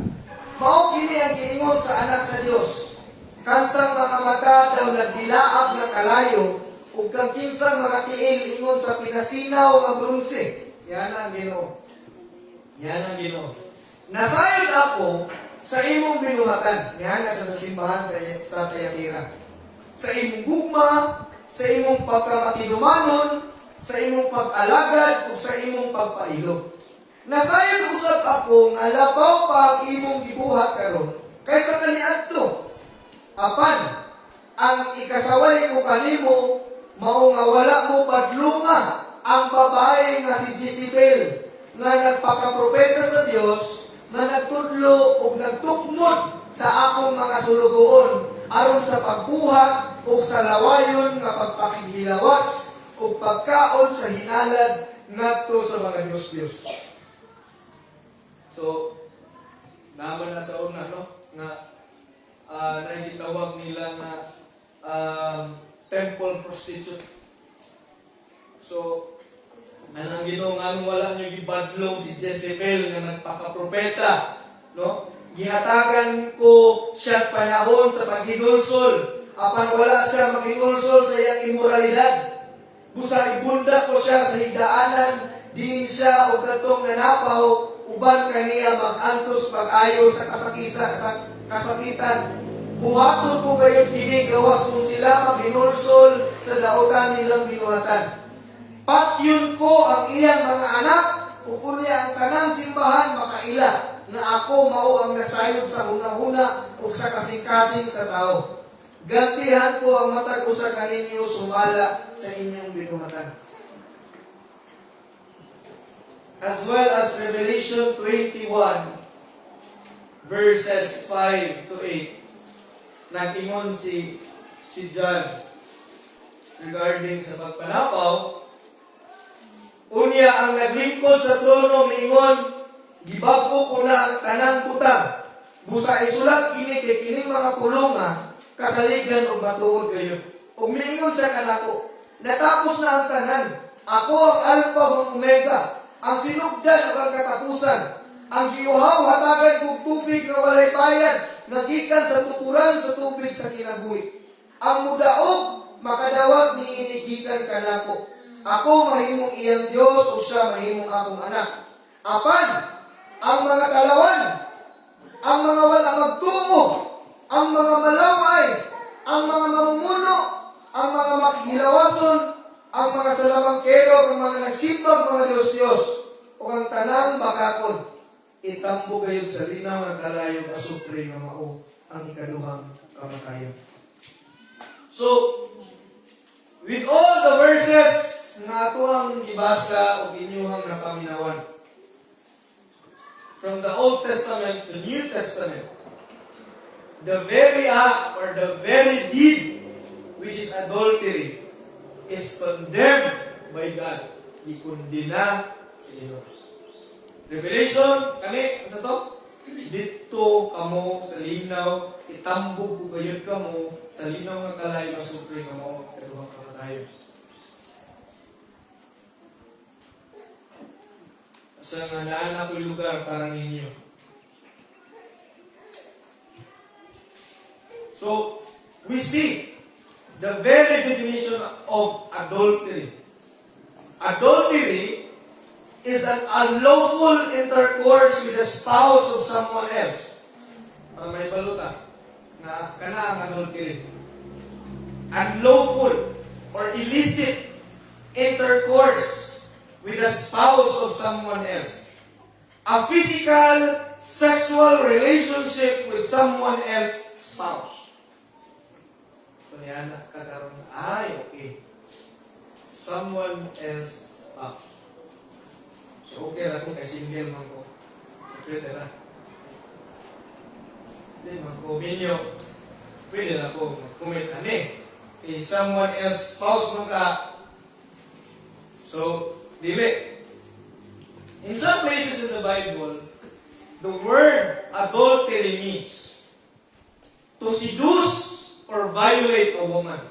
Mao kini ang giingon sa anak sa Dios. Kansang mga mata daw nagdilaab na kalayo, ug kang kinsang mga tiil ingon sa pinasinaw nga bronze. Yan ang Ginoo. Yan ang Ginoo. Nasayod ako sa imong binuhatan. Yan na sa simbahan sa Thyatira. Sa imong gugma, sa imong pagkamatinumanon, sa imong pag-alagad, o sa imong pagpailog. Nasayod usab ako nga labaw pa ang imong gibuhat karon kaysa kaniadto. Apan, ang ikasaway ko kanimo, mao nga wala mo padlunga ang babae nga si Jezebel, nga nagpakapropeta sa Dios, nga nagtudlo o nagtukmod sa akong mga sulugoon, aron sa pagbuhat o sa lawayon nga pagpakighilawas o pagkaon sa hinalad ngadto sa mga Diyos-Diyos. So, naman na sa una, no? Nga, nagitawag nila nga temple prostitute. So, nanang Ginoo nga wala niyo gibadlong si Jezebel nga nagpakapropeta, no? Gihatagan ko siya panahon sa paghinulsol, apan wala siya maghinulsol sa iyang immoralidad. Busa ibunda ko siya sa higdaanan, diin siya og katong nanapaw, uban kaniya mag-antos pag-ayo sa kasakitan. Buhaton ko kayo kini gawas kung sila maghinulsol sa dautan nilang binuhatan. Patyun ko ang iyang mga anak, upunya ang tanang simbahan makaila, na ako mao ang nasayod sa hunahuna o sa kasing-kasing sa tao. Gantihan ko ang matag usa kaninyo sumala sa inyong binuhatan. As well as Revelation 21, verses 5 to 8, natingon si John regarding sa pagpanapaw. Unya ang naglingkod sa trono miingon, gibago ko na ang tanang butang. Busa isulat kini kay kining mga pulonga, kasaligdan og matuod kayo. Ug miingon sa kanako, natapos na ang tanan. Ako ang Alpha ug Omega, ang sinugdan ug ang katapusan. Ang giuhaw hatagan kog tubig nga walay bayad, nagikan sa tukuran sa tubig sa kinabuhi. Ang mudaog makadawat niini gikan kanako. Ako mahimong iyang Dios o siya mahimong akong anak. Apan, ang mga kalawan, ang mga wala magtuo, ang mga malaway, ang mga mamumuno, ang mga makihilawason, ang mga salamangkero, ang mga nagsibag, mga Diyos-Diyos, o ang tanang bakakon, itambo kayo sa linaw ng kalayong asupre nga mao ang ikaduhang kamatayon. So, with all the verses nga ato ang gibasa o inyuhang napaminawan, from the Old Testament to New Testament, the very act or the very deed which is adultery is condemned by God. Ikundina sa Ginoo. Revelation, kani, sa to? Dito kamo sa linaw, itambog ko kayo kamo sa linaw ng kalay masupre nga mo kaduhang kamatayon. Sa nga naan ako'y lugar para ninyo. So, we see the very definition of adultery. Adultery is an unlawful intercourse with the spouse of someone else. Para may baluta na kana ang adultery. Unlawful or illicit intercourse with the spouse of someone else. A physical, sexual relationship with someone else's spouse. So, niyan kakaroon na, okay. Someone else's spouse. So, okay lang kung single man ko. Pwede lang. Hindi man ko minyo. Pwede lang ko mag-commit ani. Okay, someone else's spouse mo ka. So, dili. In some places in the Bible, the word adultery means to seduce or violate a woman,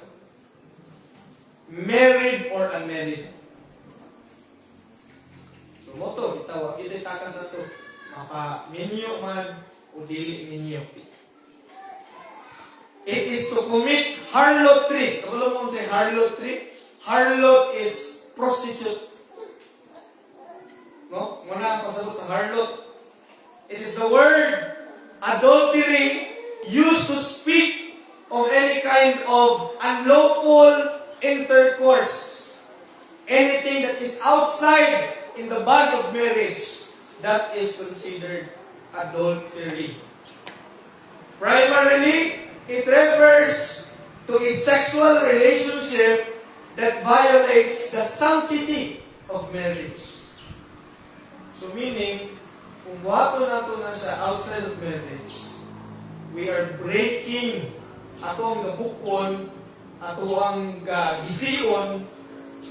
married or unmarried. So, moto, itawa, ititaka sa to, maka-minyo man o dili minyo. It is to commit harlotry. Kabalo mo say harlotry? Harlot is prostitute. No? Muna ang pasabot sa harlot. It is the word adultery used to speak of any kind of unlawful intercourse. Anything that is outside in the bond of marriage, that is considered adultery. Primarily, it refers to a sexual relationship that violates the sanctity of marriage. So meaning, kung wato nato na sa outside of marriage, we are breaking ato ang gabukon, ato ang gisiyon,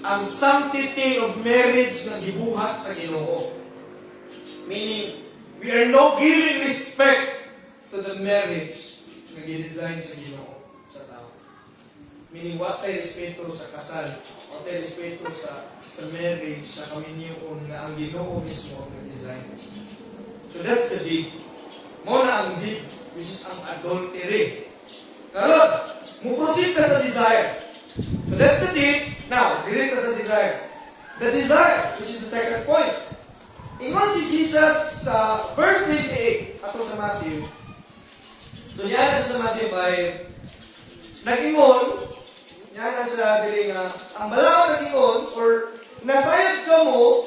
ang sanctity of marriage na gibuhat sa Ginoo. Meaning, we are not giving respect to the marriage na gidesign sa Ginoo sa tao. Meaning, watay respeto sa kasal, watay respeto sa marriage, sa kaminyoon na ang Ginoo mismo ang nag-design. So that's the deed. Mo na ang deed, which is ang adultery. Karon, muproceed ka sa desire. So that's the deed. Now, dili ka sa desire. The desire, which is the second point. Ingon si Jesus sa verse 28 ato sa Matthew. So niya na sa Matthew 5, nag-ingon, niya na sa dili nga, ang balaod nag-ingon, or nasayod ka mo,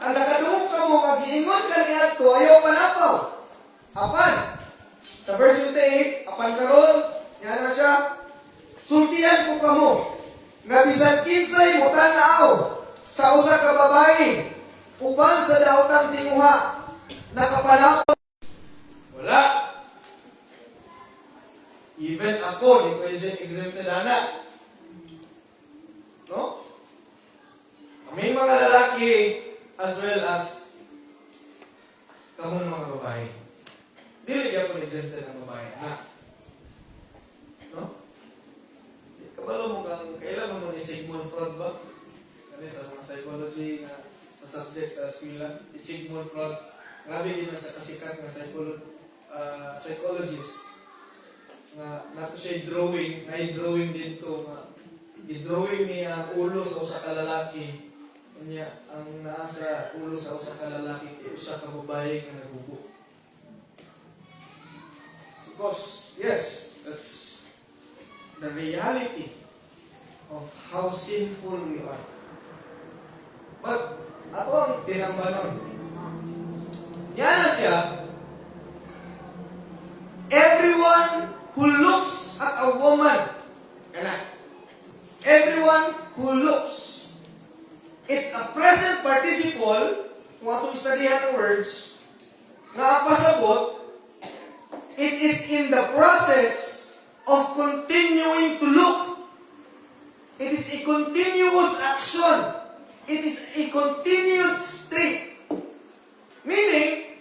ang nakadungog ka mo, mag-iingon ka niya to, ayaw panapaw. Apan, sa verse 28, apan karon, niya na siya, sultihan ko ka mo, nga bisan kinsay mo tanaw, sa usa ka babae, uban sa daotang tinguha, nakapanapaw. Wala. Even ako, di ko exempted ana. No? May mga lalaki as well as kamong mga babae. Dili gyapon exempted ang babae. Na? No? Kabalo mo kang kailan mo ni Sigmund Freud ba? Kani sa mga psychology na sa subject sa eskwela, si Sigmund Freud, grabe din sa kasikat na psychologist. Nato siya drawing, na-drawing din to, i-drawing niya ang ulo sa usa ka lalaki. Niya, ang nasa ulo sa usa ka lalaki, usa ka babae nga nagubo. Because, yes, that's the reality of how sinful we are. But, ako ang tinambanon. Yan na siya, everyone who looks at a woman, everyone who looks, it's a present participle, kung atong studyhan ng words, na pasabot, it is in the process of continuing to look. It is a continuous action. It is a continued state. Meaning,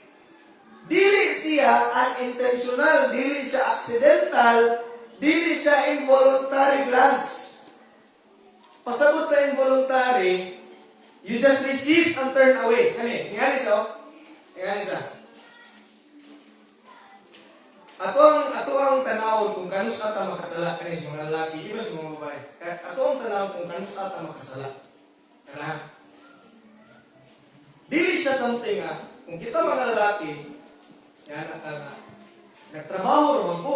dili siya unintentional, dili siya accidental, dili siya involuntary glance. Pasabot sa involuntary, you just resist and turn away. Kani, ingani siya. Ato ang tanawon kung kanus ata makasala kani sa mga lalaki, iba sa mga babae. Ato ang tanawon kung kanus ata makasala. Kana. Dili siya something kung kita mga lalaki, yan ang nagtrabaho naman ko.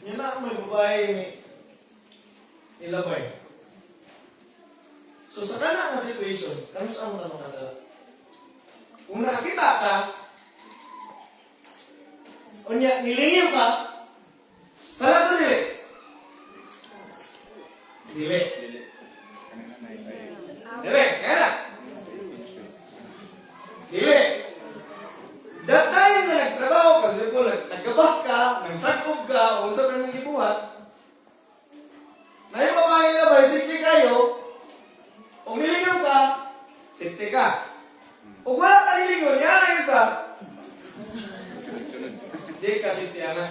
Yan na may babae nilabay. So sa kanang situation, kanus amo na makasala. Kung nakakita ka, unya, nilingiw ka, sala to dili? Dili. Dili, kaya na. Dili. That time na nagtrabaho ka, nagkabas ka, nagsagkog ka, unsa pa nang gibuhat, na yung babae na ba, siksi kayo, umilingaw ka, safety ka. O wala ka nilingon, yan lang ka. Di kasi tiyana.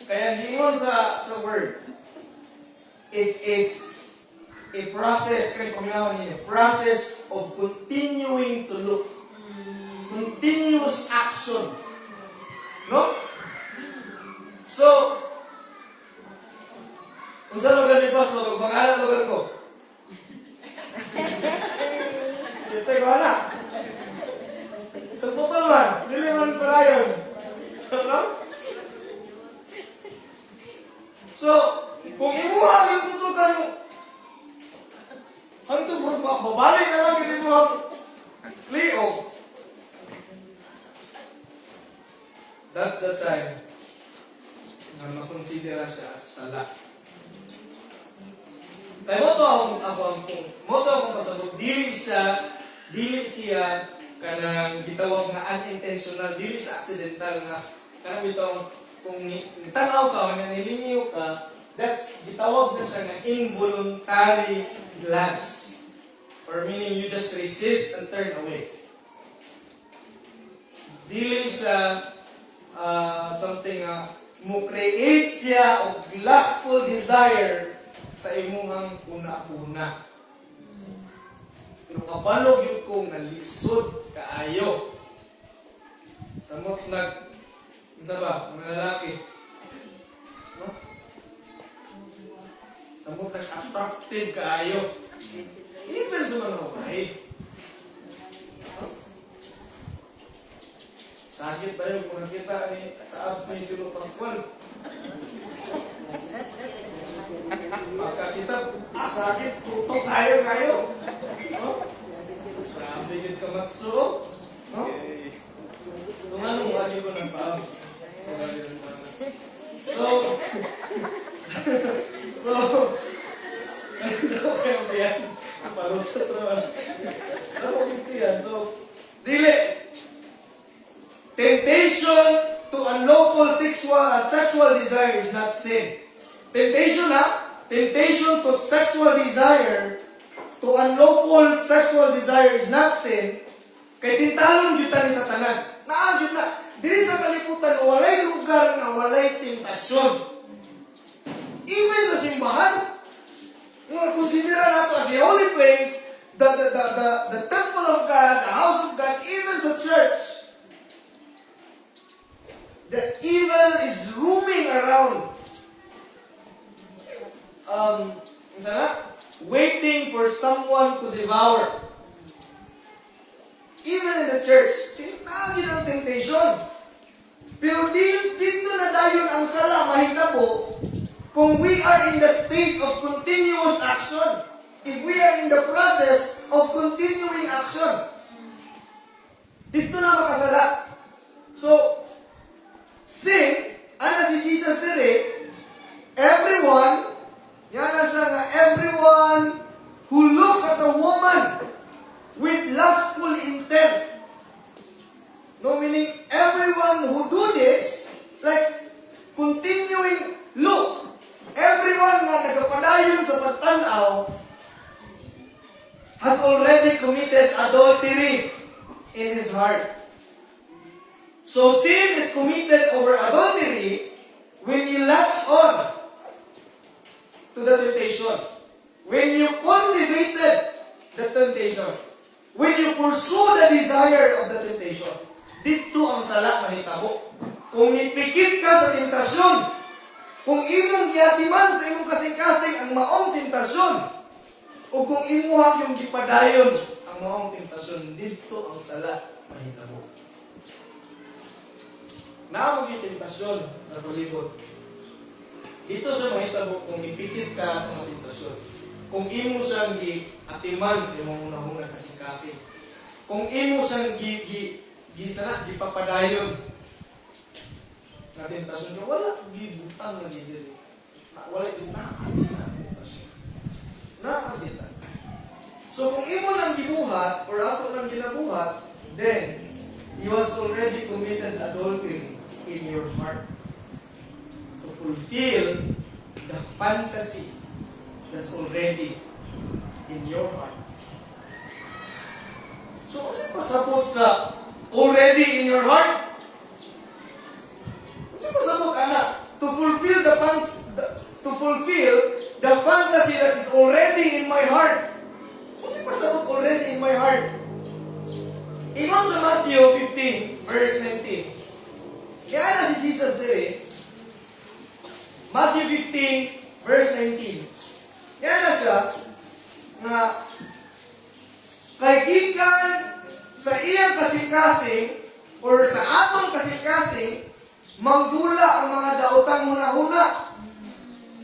Kaya giingon sa word, it is a process, kaya paminawan niyo, process of continuing to look. Continuous action. No? So, kung saan lugar ni Pastor, pangalan lugar ko. Siyempre ko na. Sa total man, hindi man pala yun. No? So, kung imuha yung tutukan yung hangtong babalik na lang hindi mo liog. That's the time na makonsidera siya as sala. Kaya mo to akong pasabot, dili siya kanang gitawag na unintentional, dili siya accidental nga kanang bitong kung nitanaw ka o nilingiw ka, that's gitawag na siya na involuntary glance. Or meaning you just resist and turn away. Dili siya something mo create siya og lustful desire sa imong una-una. Pero kabalog yun kong nalisod kaayo. Samot isa ba, mga lalaki. No? Samot attractive kaayo. Even sa mga babae. No? Sakit ba yun kung nakita sa abs ni Julo Pascual? Makakita, sakit, tutok kayo. No? Grabe yun ka matso. No? Kung anong wali ko ng pa-abs. Dili. Temptation to unlawful sexual desire is not sin. Temptation to sexual desire, to unlawful sexual desire is not sin. Kay tintalon yun ni Satanas. Naagyon na. Dili sa kaliputan, walay lugar na walay tentasyon. Even sa simbahan, consider nato as a holy place, the temple of God, the house of God, even sa church, the evil is roaming around. Waiting for someone to devour. Even in the church, tinagin ang temptation. Pero dito na dayon ang sala mahitabo kung we are in the state of continuous action. If we are in the process of continuing action. Dito na makasala. So, sin, ana si Jesus dire, everyone who looks at a woman with lustful intent. No, meaning everyone who do this, like continuing look, everyone na nagapadayon sa pagtanaw has already committed adultery in his heart. So sin is committed over adultery when you latch on to the temptation. When you cultivated the temptation. When you pursue the desire of the temptation. Dito ang sala mahitabo. Kung ipikit ka sa tentasyon, kung imong giatiman sa imong kasing-kasing ang maong tentasyon, o kung imuha yung gipadayon ang maong tentasyon, dito ang sala mahitabo. Naamong yung tentasyon na palibot. Dito sa mahitabo kung ipikit ka ang tentasyon. Kung imo siyang giatiman sa imong unahunga kasing-kasing. Kung imo siyang gipapadayon na tentasyon niyo, wala gibutang na dili. Wala tentasyon. So kung imo lang gibuhat or ato lang ginabuhat, then you has already committed adultery in your heart to fulfill the fantasy that's already in your heart. So So, kasi pasabot sa already in your heart? Kasi pasabot, anak, to fulfill the fantasy that is already in my heart. Kasi pasabot already in my heart. Ingon sa Matthew 15, verse 19. Kaya na si Jesus dire, Matthew 15, verse 19. Kaya na siya, nga, kay gikan sa iyang kasing-kasing, or sa atong kasing-kasing, manggula ang mga daotang huna-huna.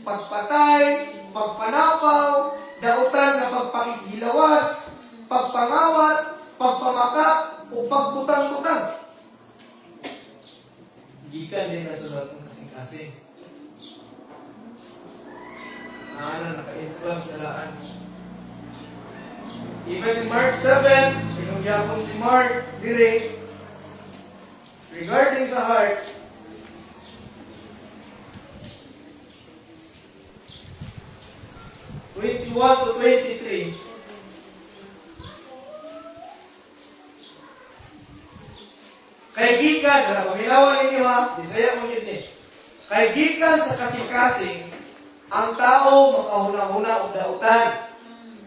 Pagpatay, pagpanapaw, dautan na pagpakikilawas, pagpangawat, pagpamaka, o pagbutang-butang. Gikan din na sa atong kasing-kasing. Naka-inflog talaan. Even in Mark 7, inugyapon si Mark dire, regarding sa heart, (21 to 23). Kay gikan, para paminawan ninyo ha, Bisaya mo yun eh. Kay gikan sa kasing-kasing, ang tao makahuna-huna o dautan,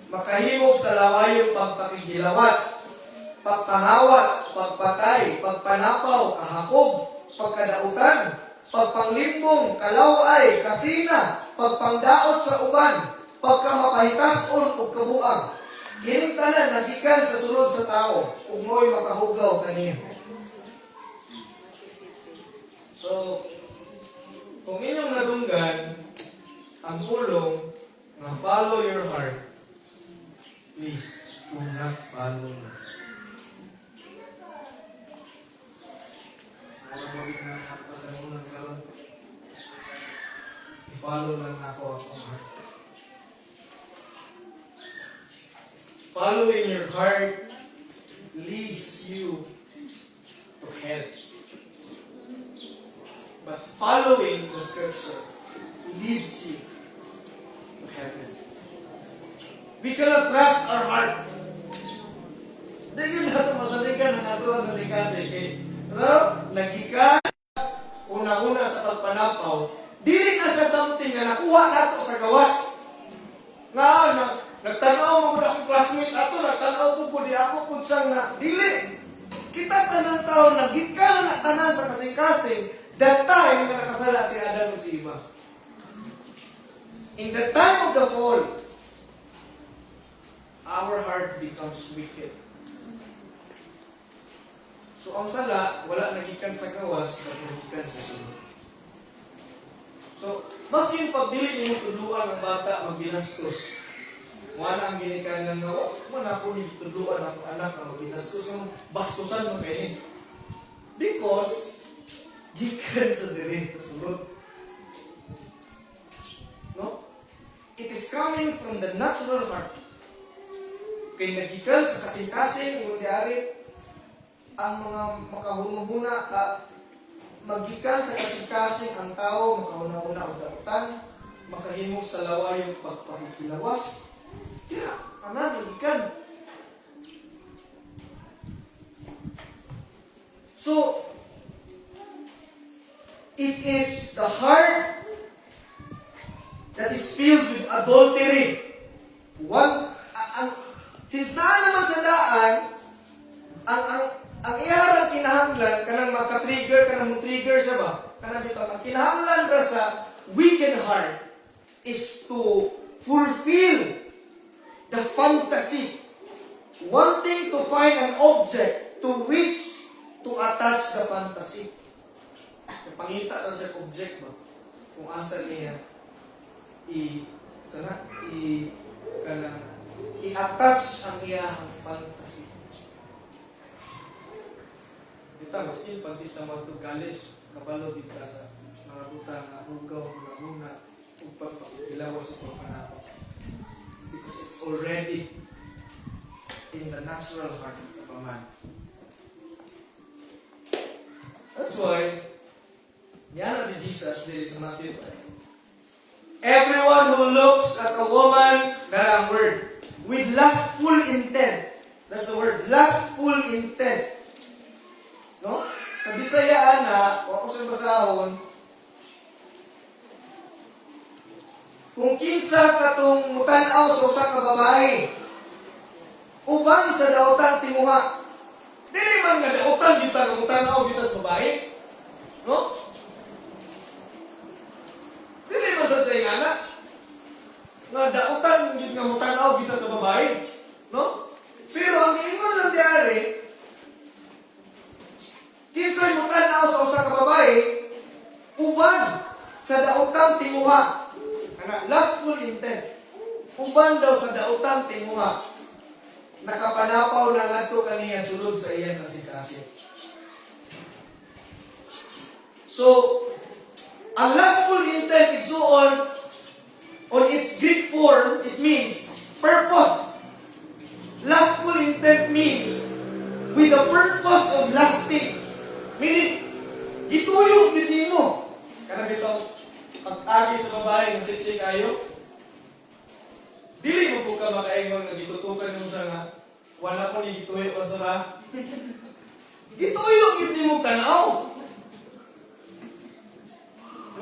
makahimog sa lawayong pagpakigilawas, pagpangawat, pagpatay, pagpanapaw, kahakog, pagkadautan, pagpanglimbong, kalaway, kasina, pagpangdaot sa uban, pagkamapahitason o kabuang. Kining tanan nagikan sa sulod sa tao, ug mo'y makahugaw kaniya. So, kung inyong nadunggan ang pulong na follow your heart, please do not follow me. Follow lang ako ang heart. Following your heart leads you to hell. But following the scripture leads you to heaven. We cannot trust our heart. Dahil natin masalikan ang ato ang kasing-kasing. Nagikan, una-una sa pagpanapaw, dili na siya something na nakuha nato sa gawas. Nagtanaw mo ko na akong classmate ato, nagtanaw ko di ako kung siyang na, dili. Kita tanang tao, nagikan na tanan sa kasing-kasing, that time na nakasala si Adam o si Eva. In the time of the fall, our heart becomes wicked. So ang sala, wala nagikan sa gawas, but nagikan sa sunod. So, mas yung pagbili niyo tuduan ang bata magbinastos. Wala ang ginikanan nga, wala po ni tuduan ang anak na magbinastos. Yung bastusan mo kayo. Because, gikan sa diri, sunod. No? It is coming from the natural heart. Kaya nagikan sa kasing-kasing, yung diari, ang mga makahunahuna, magikan sa kasing-kasing ang tao, makahunahuna o dautan, makahimog sa lawayong pagpakikilawas. Kaya, magikan. So, it is the heart that is filled with adultery. Since naan naman sa daan, ang iharang kinahanglan, kanang maka-trigger, kanang trigger siya ba? Kanang bitaw, ang kinahanglan ra sa wicked heart is to fulfill the fantasy, wanting to find an object to which to attach the fantasy. Pangita ra sa object ba? Kung asa niya i-attach ang iyang fantasy. Kita, maski pag kita magtugalis, kabalo kita sa mga butang na hugaw, muna, upang pag-ilaw sa pagpanapaw. Because it's already in the natural heart of a man. That's why, yan si Jesus, there is Matthew 5. Everyone who looks at a woman, that ang word, with lustful intent, That's the word. Lustful intent. No? Sa Bisaya na, o ako sa basahon, kung kinsa katong mutanaw sa usa ka babae, uban sa daotang timuha, dili man nga daotan kita nga mutanaw kita sa babae. No? Dili man sa ingana nga daotan gid nga mutanaw kita sa babae. No? Pero ang ingon lang diari, kinsay mutanaw sa usa ka babae, uban sa daotang timuha. Lustful intent. Uban daw sa daotang timuha. Nakapanapaw na ngadto kaniya sulod sa iyang kasikasin. So, ang lustful intent is so on its Greek form, it means purpose. Lustful intent means with the purpose of lusting. Meaning, gituyog gid nimo. Kana bitaw pag-agi sa babae ng siksi kayo, dili mo po ka makaingon nga gitutukan mo sa nga wala ko ni gituyo o sa gituyo gid mo tanaw.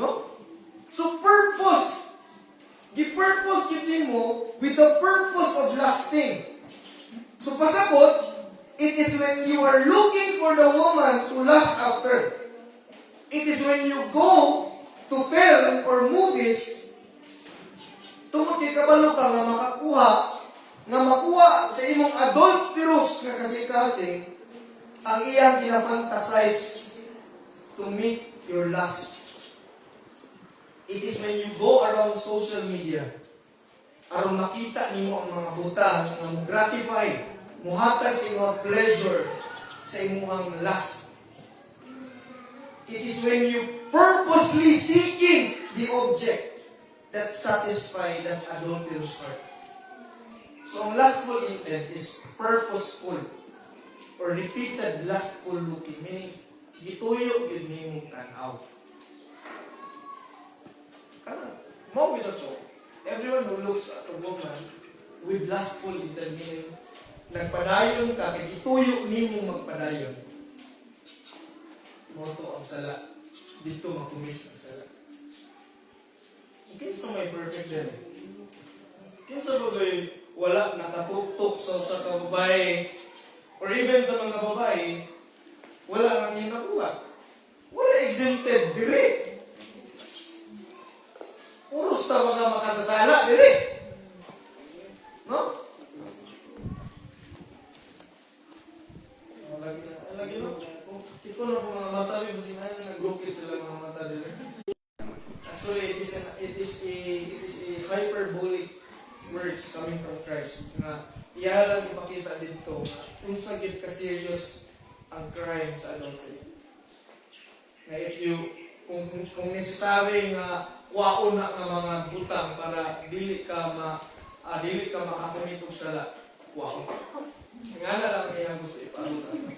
No? So purpose, gi-purpose gid mo with the purpose of lusting. So pasabot, it is when you are looking for the woman to lust after. It is when you go to film or movies, tungod kay kabalo ka nga makuha sa imong adulterous nga kasing-kasing ang iyang ginafantasize to meet your lust. It is when you go around social media aron makita nimo ang mga butang nga mo gratify, muhatag sa imong pleasure sa imong lust. It is when you purposely seeking the object that satisfy that adulterous heart. So, ang lustful intent is purposeful or repeated lustful looking, meaning gituyo gid nimo tanaw. Kana mo bitaw to. Everyone who looks at a woman with lustful intent, meaning nagpadayon ka kay gituyo nimo magpadayon. Moto ang sala. Dito makumit ang sala. Kinsa may perfect din. Kinsa ba ba'y wala nakatutok sa usa ka babae or even sa mga babae, wala nang niya nakuha. Wala exempted diri. Puros ta mga makasasala diri. No? Lagi no? Ito na po mga mata, kasi nag-gupit sila mga mata dito. Actually, it is a hyperbolic words coming from Christ. Na iyalang ipakita dito kung sagit ka-serious ang crime sa adultery. Na if you, kung necessary nga kuwaon na ng mga butang para dili ka makakumit og sala, kuwaon. Nga na lang kaya gusto iparutan.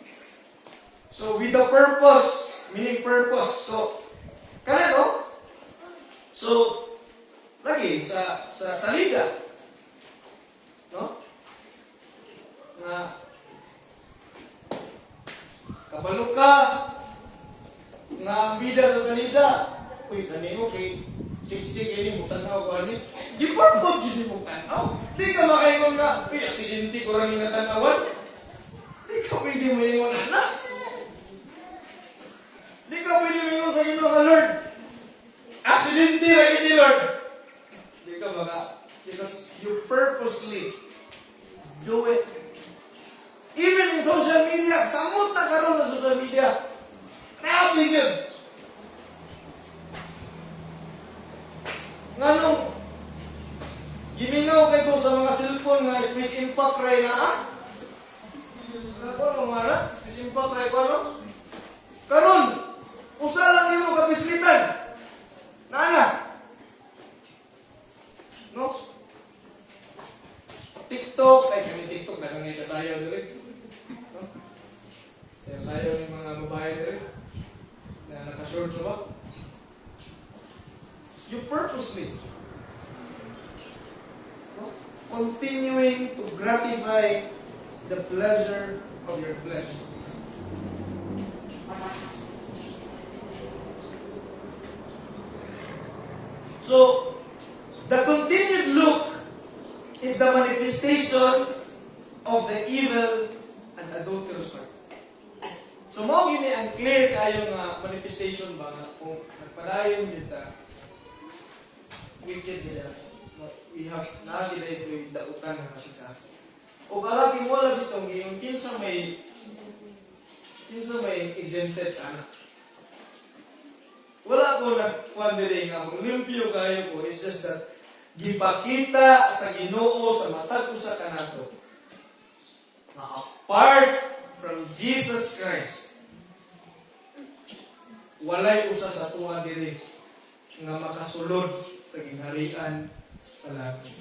So, with the purpose, meaning purpose. So, kaya no? So, lagi, sa salida. No? Na, kabalo ka, nga ang bida sa salida. Uy, kanino kay siksik, ini mo tanaw ko ani. Di purpose, hindi mo tanaw. Di ka makaingon nga, uy, aksidente ko rin nga tanawan. Di ka pwede mo ingon, anak. Di ka pwede mingon sa Ginoo nga Lord. Aksidente ra gid Lord. Di ka maka, because you purposely do it. Even in social media, samot na karon sa social media. Grabe yun. Nganong gimingaw kay ko sa mga cellphone nga space impact ray na Ano nga space impact ray ko ano? Karon usa lang nimo kapislitan. Nana. No? TikTok, ay kami TikTok na kami kasayaw diri. No? Sayaw ni mga babae diri. Na naka-short ba? You purposely continuing to gratify the pleasure of your flesh. So, the continued look is the manifestation of the evil and adulterous heart. So, mo gini ang clear kayo nga manifestation ba nga kung nagpadayon kita wicked nila. We have nakakita ito yung dautan ng kasikaso. O kalagi mo lang itong yung kinsa may exempted anak. Wala ko nag-wondering nga kung limpyo kayo ko, it's just that gipakita sa Ginoo sa matag usa kanato na apart from Jesus Christ, walay usa sa tuwa diri nga makasulod sa gingharian sa langit.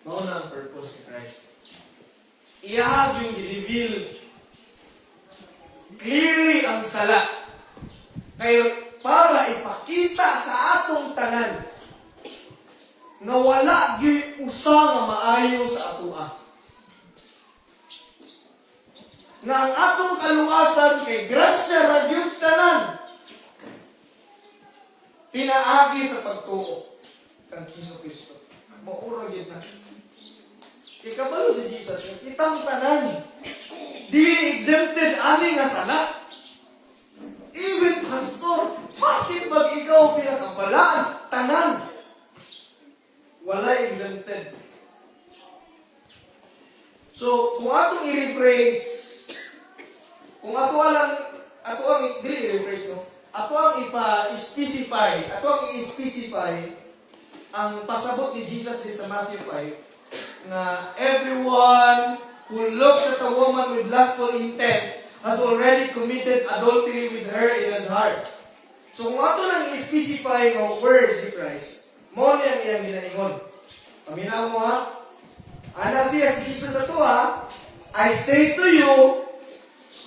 Mao na ang purpose ni Christ. Iyahag yung i-reveal clearly ang sala. Kaya para ipakita sa atong tanan na wala gyud usa nga maayo sa atoa. Na ang atong kaluwasan kay grasya ra gyud tanan. Pinaagi sa pagtuo kang Kristo. Maura gyud na. Ikabalo si Jesus, yung kitang tanan, di exempted ani nga sala. Even pastor, maski pag ikaw pinakabalaan, tanan, wala exempted. So, kung atong i-rephrase, kung ato ang i-rephrase, no? Ato ang i-specify ang pasabot ni Jesus din sa Matthew 5, na everyone who looks at a woman with lustful intent has already committed adultery with her in his heart. So kung ato nang i-specify ng words ni Christ, mo niyang iyang ginaingon. Paminaw mo ha? Ana siya si Jesus sa ha? I say to you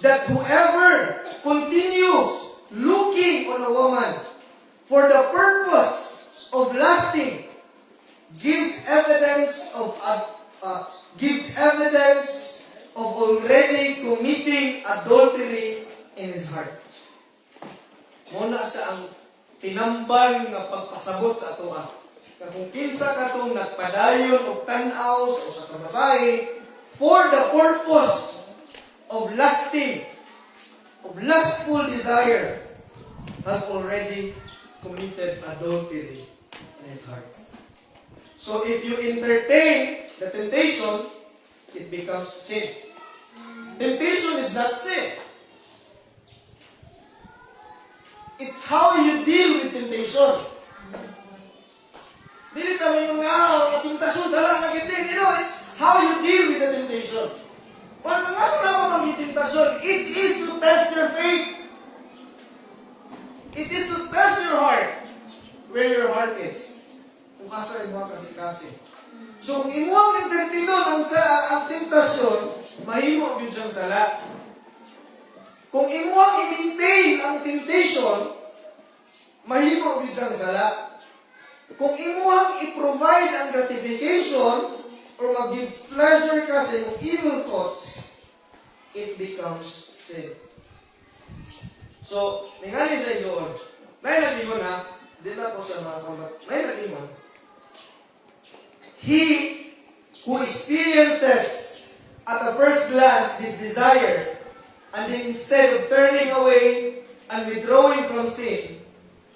that whoever continues looking on a woman for the purpose of lusting gives evidence of already committing adultery in his heart. Muna siya ang tinambal nga pagpasabot sa atoa. Kung kinsa katong nagpadayon o tanaw sa usa ka babae for the purpose of lusting, of lustful desire, has already committed adultery in his heart. So if you entertain the temptation, it becomes sin. Temptation is not sin. It's how you deal with temptation. Dili kami mga temptation sala na gid. It's how you deal with the temptation. Kung ano na mga temptation, it is to test your faith. It is to test your heart, where your heart is. Kung asa imo kasi. So kung imo ang entertainon ang tentasyon, mahimo gyud siyang sala. Kung imo ang i-maintain ang temptation, mahimo gyud siyang sala. Kung imo ang i-provide ang gratification or mag-give pleasure ka sa iyong evil thoughts, it becomes sin. So, ningali sa isoon, may nag-ingon ha, di na po siya makakambat, may nag-ingon, he who experiences at the first glance this desire, and instead of turning away and withdrawing from sin,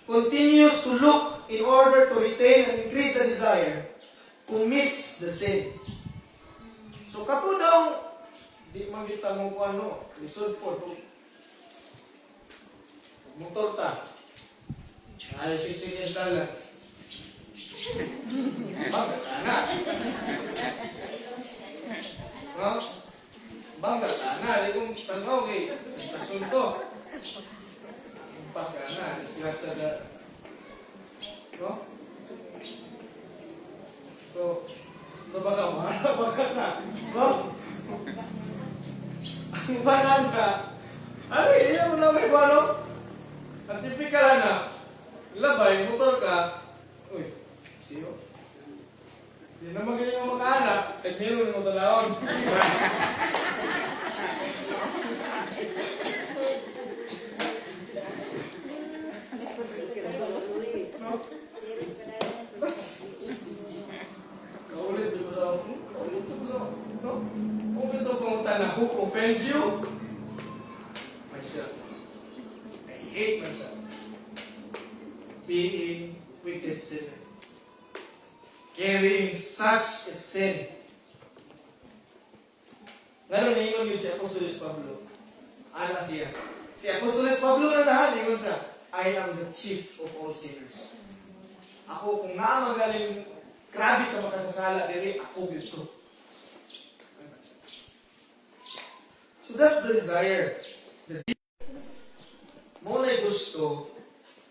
continues to look in order to retain and increase the desire, commits the sin. So kato daw, di man kita mo ko ano, lisod po, motor ta. Ayos sisingin tala. Bangga na. No? Bangga na. Di kong tanaw kay kasunto. Pas ka na. Islasa na. No? So baga na. No? Ang banan ka. Ano iya mo na kay Bano? Ang tipikal na. Labay, motor ka. Uy, siyo. Di na magaling ang mag-anak, sa meron mo talawag. Kaulit ito sa ako. Kaulit ito sa ako. No? Kung ito pumunta na who offends you? Myself. I hate myself. Being wicked sinner. Carrying such a sin. Ngayon, naingon yun si Apostolos Pablo. Ana siya. Si Apostolos Pablo na naingon siya, I am the chief of all sinners. Ako, kung nga magaling, grabe ka makasasala, dili ako dito. So that's the desire. Mo na gusto,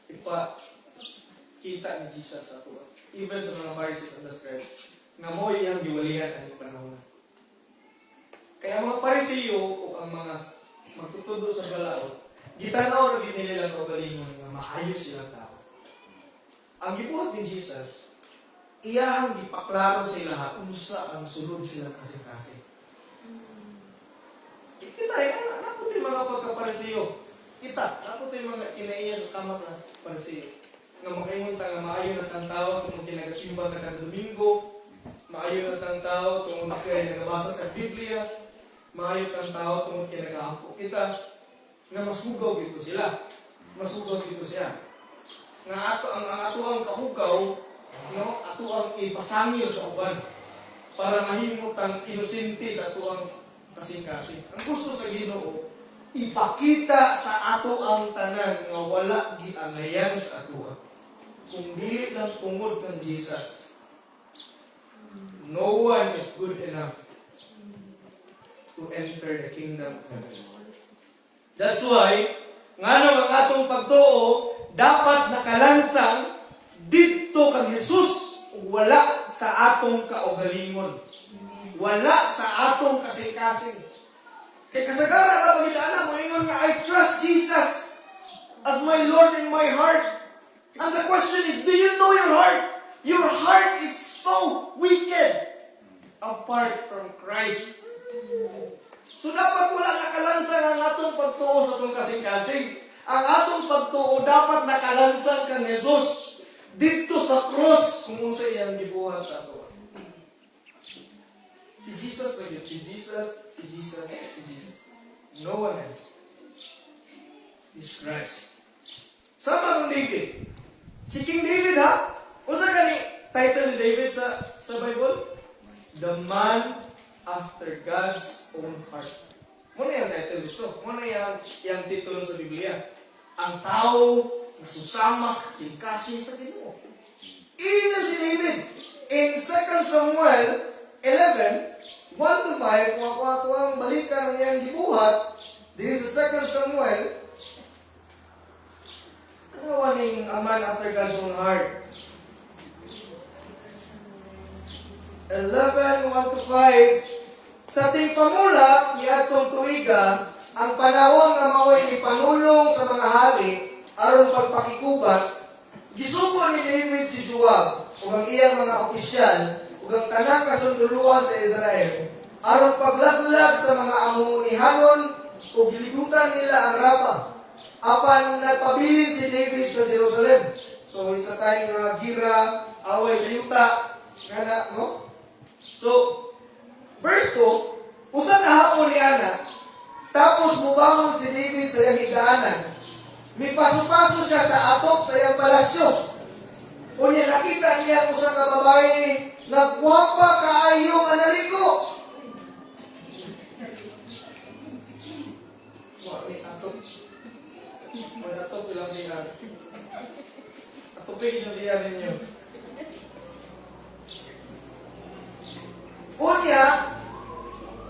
ipakita ni Jesus sa ato. Even sa mga Pharisees and the Scribes, na mo iyang diwalihan ang panahon. Kaya mga Pariseo o ang mga magtutudo sa balaod, gitanaw na ginililang kaugalingon nga maayos silang tao. Ang gibuhat ni Jesus, iyang gipaklaro sa ilaha unsa ang sulod sila kasi-kasi. Kita yan, napunti mga pagka-Pariseo. Kita, napunti mga kinaiya sa sama sa Pariseo. Nga makaingon ta nga maayo na tang tao kung kinagasimba ka kag Domingo, maayo na tang tao kung nagabasa ka Biblia, maayo tang tao kung kinagahampo kita, nga masugaw dito sila. Masugaw dito siya. Nga ato ang ato ang kahugaw, no, ato ang ipasangil sa uban para mahimot ang inosente sa ato ang kasing-kasing. Ang gusto sa Ginoo, ipakita sa ato ang tanan nga wala giangayan sa ato. Kung dili lang tungod kang Jesus, no one is good enough to enter the kingdom of heaven. That's why, ngano ang atong pagtuo dapat nakalansang dito kang Jesus wala sa atong kaugalingon. Wala sa atong kasing-kasing. Kay kasagara ka pagidaan mo ingon nga I trust Jesus as my Lord in my heart. And the question is, do you know your heart? Your heart is so wicked apart from Christ. So dapat wala nakalansang ang atong pagtuo sa atong kasing-kasing. Ang atong pagtuo dapat nakalansang kang Jesus dito sa cross kung unsa iyang gibuhat sa ato. Si Jesus lagi, si Jesus, si Jesus, si Jesus. No one else. Is Christ. Sama kang David. Si King David ha? Unsa gani title ni David sa Bible? The man after God's own heart. Muna yung title dito. Muna yung titulo sa Biblia. Ang tao na susama sa kasing-kasing sa Ginoo. Ina si David. In 2 Samuel 11, 1-5, kung ako ato ang balikan ng iyang gibuhat, din sa 2 Samuel, ano waning a man after God's own heart? 11, 1-5, sa ating pamula ni atong tuiga, ang panahon nga mao'y ipanulong sa mga hari aron pagpakikubat, gisugo ni David si Joab ug ang iyang mga opisyal ug ang tanang kasunduluhan sa Israel aron paglaglag sa mga Amonihanon ug giligutan nila ang Rapa. Apan nagpabilin si David sa Jerusalem. So isa tayong gira away sa yuta nga no? So verse 2, usa ka hapon ni ana, tapos mubangon si David sa iyang higdaanan. Mipaso-paso siya sa atop sa iyang palasyo. Unya nakita niya usa ka babae nga gwapa kaayo nga naligo. Wala atop. Wala atop lang siya. Atopin niyo siya ninyo. Unya,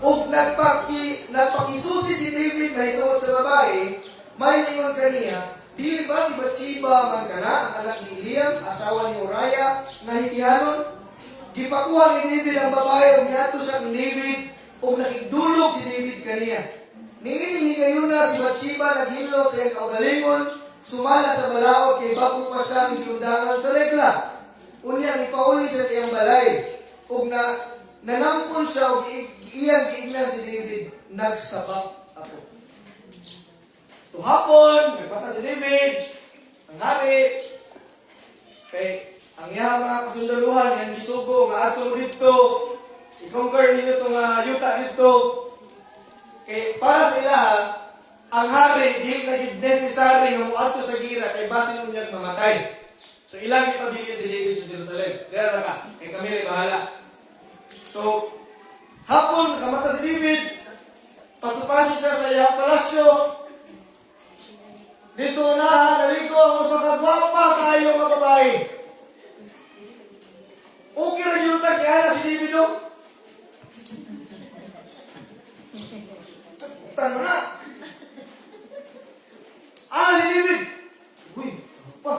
ug nagpakisusi si David na ituod sa babae, may niyon kaniya, dili ba si Bathsheba man kana, ang anak ni Eliam, asawa ni Uriah, na hikihanon? Gipakuha ni David ang babae, ug niadto siya ni David, ug nakigdulog si David kaniya. Niining higayuna si Bathsheba naghilo sa iyang kaugalingon, sumala sa balaod kay bago pa siya giundangan sa regla. Unya ipauli siya sa iyang balay. ug nanampon siya ug iyang giingnan si David, nagsabak ako. So hapon, nagpata si David, ang hari, kay ang iyang mga kasundaluhan, iyang gisugo, nga atong dito, i-conquer ninyo itong yuta dito. Kay para sa ila, ang hari, di na necessary nga muadto sa gira, kay basin mo niyang mamatay. So ilang ipabilin si David sa Jerusalem. Kaya na ka, kay kami rin bahala. So, hapon, nakamata si David, pasok-pasok siya sa iyang palasyo. Dito na, naligo ako sa kagwapa kayo mga babae. Okay na yung kaya si David o? Tanong na. Si David. Uy, apa?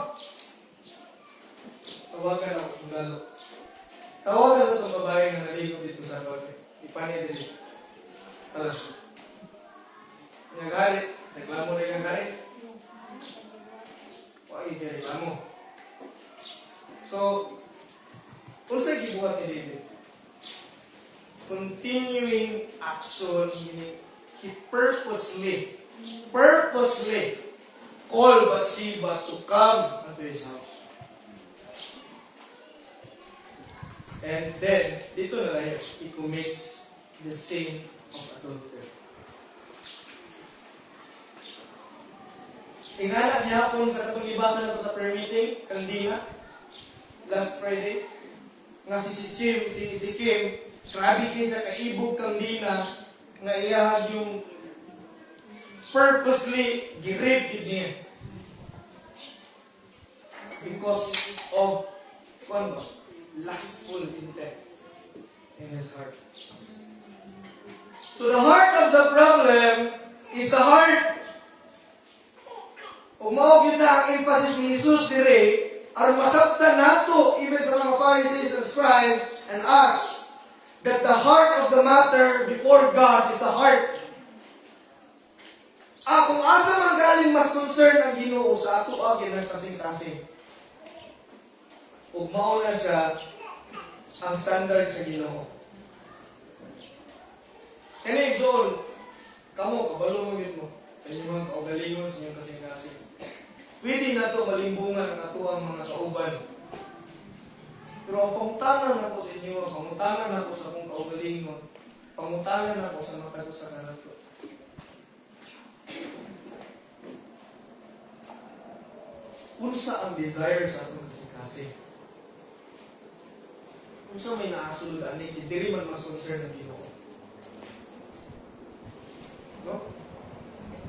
Tawagan ako sundalo. Tawagan sa itong babae na naligo dito sa babae. Ipanay dito. Alas. Nagari. Reklamo na yung nagari. Why yung reklamo? So, kung sa'y gibuhat ni David, continuing action, meaning he purposely called Bathsheba to come into his house. And then, dito na lang he commits the sin of adultery. Ingana niya kung sa katong libasan na ito sa prayer meeting, kanina, last Friday, nga si Kim, grabe kayo sa kaibog kanina, nga iyahag yung purposely girip niya. Because of lustful intent in his heart. So the heart of the problem is the heart. Umawag yun na ang emphasis ni Jesus dire, aron masabtan nato even sa mga Pharisees and scribes and us, that the heart of the matter before God is the heart. Kung asa man galing mas concern ang Ginoo sa ato ng kasing-kasing. Ug mao na siya ang standard sa Ginoo. Kani igsoon, kamo kabalo mo mo sa inyong kaugalingon sa inyong kasing-kasing. Pwede na ito malimbungan ang ato ang mga kauban. Pero ang pangutangan ako sa inyo, pangutangan ako sa akong kaugalingon, pangutangan ako sa matag sa kanato. Unsa ang desire sa atong kasing-kasing? Unsa may naasulod ani, diri man mas concern ang Ginoo. No?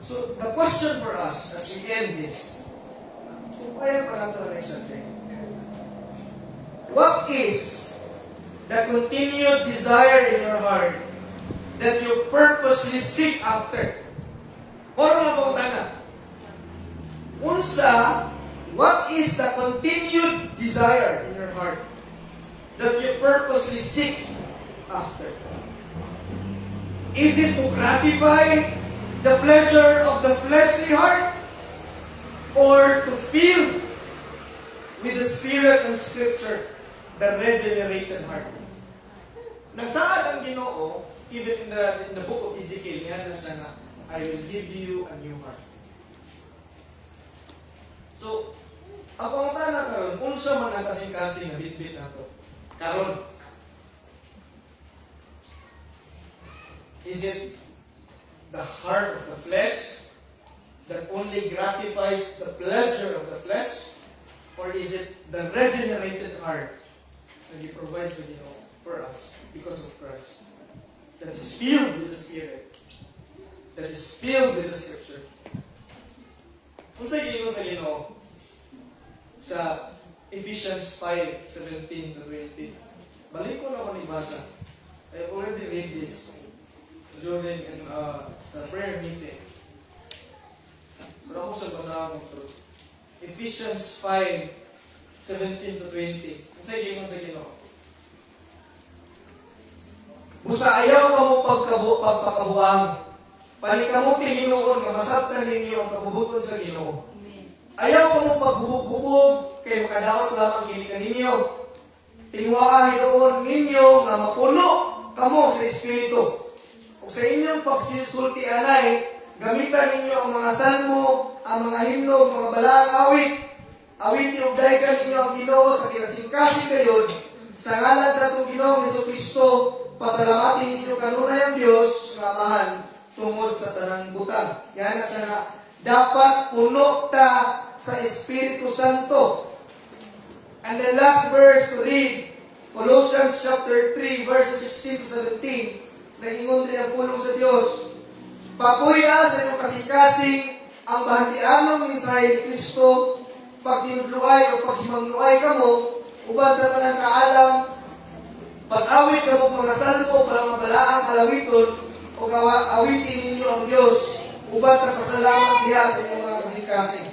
So, the question for us as we end this, so kaya pa lang ito na next Sunday. What is the continued desire in your heart that you purposely seek after? Moro nga po na. Unsa, what is the continued desire in your heart that you purposely seek after? Is it to gratify the pleasure of the fleshly heart, or to fill with the Spirit and Scripture the regenerated heart? Nagsaad ang Ginoo, even in the book of Ezekiel, niya na siya na, I will give you a new heart. So, ang pangutana karon, unsa man ang kasing-kasing na bitbit nato karon? Is it the heart of the flesh that only gratifies the pleasure of the flesh? Or is it the regenerated heart that He provides for us because of Christ? That is filled with the Spirit. That is filled with the Scripture. Kung sa Ginoo sa Ephesians 5:17-20, balik ko na ako nibasa. I already read this during sa prayer meeting. Pero ako sa basahan ko ito. Ephesians 5:17-20. Kung sa Ginoo. Busa ayaw ka mo pagpakabuang. Panikamuti Ginoon nga masabtan ninyo ang kabubuton sa Ginoo. Ayaw ka mo paghubog-hubog kay makadaot lamang kini kaninyo. tingwaa hinuon ninyo nga mapuno kamo sa Espiritu. Kung sa inyong pagsisulti anay, gamitan ninyo ang mga salmo, ang mga himno, mga balaang awit. Awiti ug daygan ninyo ang Ginoo sa kinasingkasing gayon. Sa ngalan sa atong Ginoong Jesucristo, pasalamatin ninyo kanunay ang Dios nga Amahan tungod sa tanang butang. Yan na siya nga dapat puno ta sa Espiritu Santo. And the last verse to read, Colossians chapter 3, verses 16 to 17, na ingon rin ang pulong sa Diyos. Papuya sa inyong kasing-kasing ang bahandianong mensahe ni Kristo, pagtinudluay o paghimangluay kamo, uban sa tanang kaalam, pag-awit kamo mga salmo, palamabalaang alawiton, o awitin ninyo ang Diyos, uban sa pasalamat diha sa inyong mga kasing-kasing.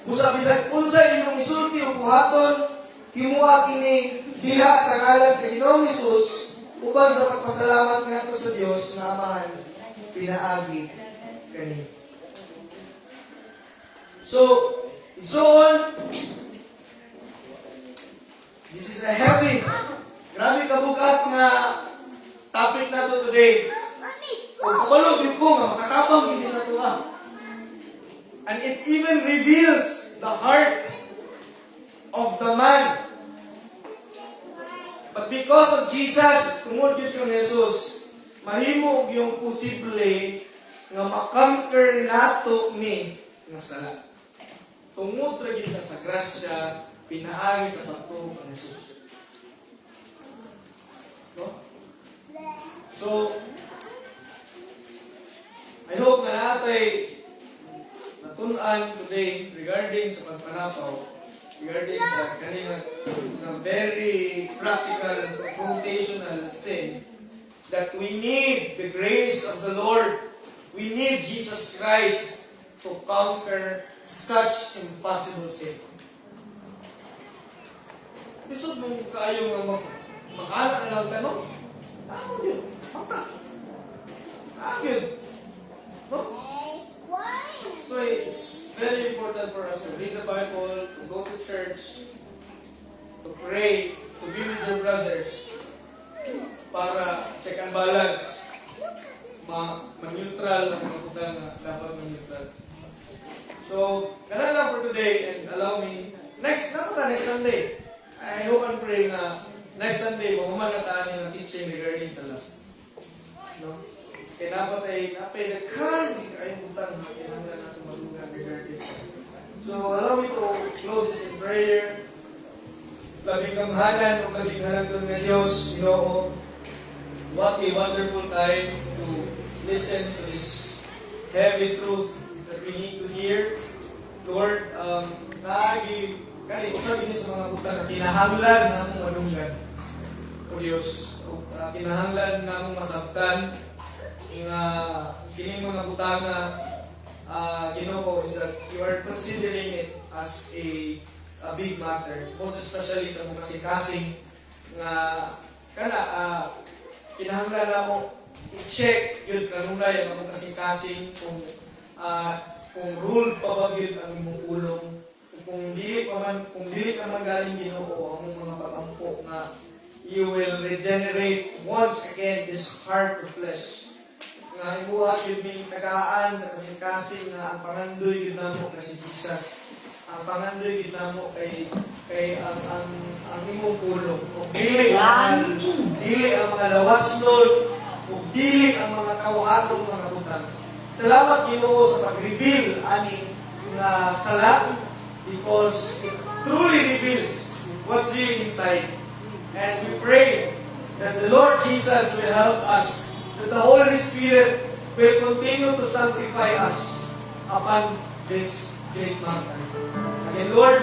Busa bisag unsa inyong isulti o buhaton, himuha kini diha sa ngalan sa Ginoong Hesus, uban sa pagpasalamat ngadto sa Dios na Amahan pinaagi kani. So this is a heavy, grabe kabugat nga topic na to today. Kung kabalog yun ko nga makatabang hindi sa tuwa. And it even reveals the heart of the man. But because of Jesus, tungod yun yung Jesus, mahimo yung posible nga makonquer nato ni ng sala. Tungod ra gyud sa grasya pinaagi sa pagtuo ng Jesus. No? So I hope na natay natun-an today regarding sa pagpanapaw, regarding sa kanina na very practical and confrontational sin, that we need the grace of the Lord. We need Jesus Christ to conquer such impossible sin. Isod mong kayo nga mag-anak na lang tanong, ano yun? Mata. Ano yun? No? So it's very important for us to read the Bible, to go to church, to pray, to be with your brothers, para check and balance, ma-neutral ang mga butang na dapat ma-neutral. So, ganun lang for today, and allow me, next Sunday, I hope and pray na next Sunday, mamamanataan yung teaching regarding sa lust. No? Kaya dapat ay napay-nagkan, hindi kayong butang na kinanglan natin malugan regarding. So, allow me to close this in prayer. Labing kamhanan o labing halagdan ng Diyos, Ginoo. What a wonderful time to listen to this heavy truth that we need to hear. Lord, naagi, usap ini sa mga butang na kinahanglan na mong malunggan. O Diyos, kinahanglan na mong masabtan nga kining mga butang na Ginoo, is that you are considering it as a big matter. Most especially sa mga kasing-kasing nga kinahanglan na mo i-check yun kanunay ang mga kasing-kasing kung rule pa ba yun ang imong ulong, kung dili ka man galing Ginoo ang mga pagampo na you will regenerate once again this heart of flesh nga imuha yun may tagaan sa kasing-kasing nga ang pangandoy yun namo na si Jesus, ang pangandoy yun namo kay ang imong ulong, o dili ang mga lawasnod, o dili ang mga kawahatong mga butang. Salamat Ginoo sa pag-reveal aning nga sala, because it truly reveals what's really inside. And we pray that the Lord Jesus will help us, that the Holy Spirit will continue to sanctify us upon this great mountain. Again, Lord,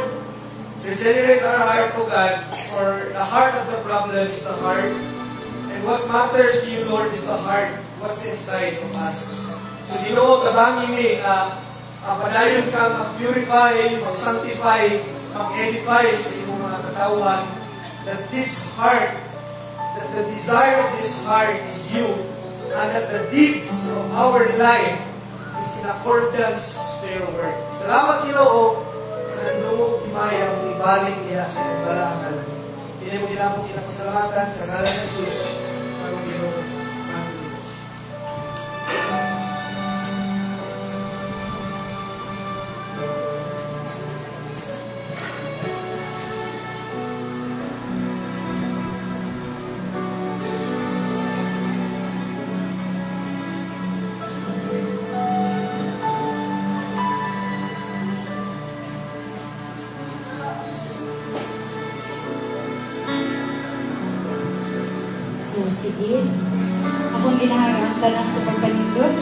regenerate our heart, O God, for the heart of the problem is the heart. And what matters to you, Lord, is the heart, what's inside of us. So, Ginoo, tabangin ni padayon kang mag-purify, mag-sanctify, mag-edify sa iyong mga katawan, that this heart, that the desire of this heart is you, and that the deeds of our life is in accordance to your word. Salamat, Ginoo, na nandungog imayang ibalik niya sa iyong balangan. Hindi mo ginapong kinapasalamatan sa ngalan ng Jesus. Ang Ginoo. Aming Diyos. So, sige. Akong ginahangang tanan sa pagpanindot.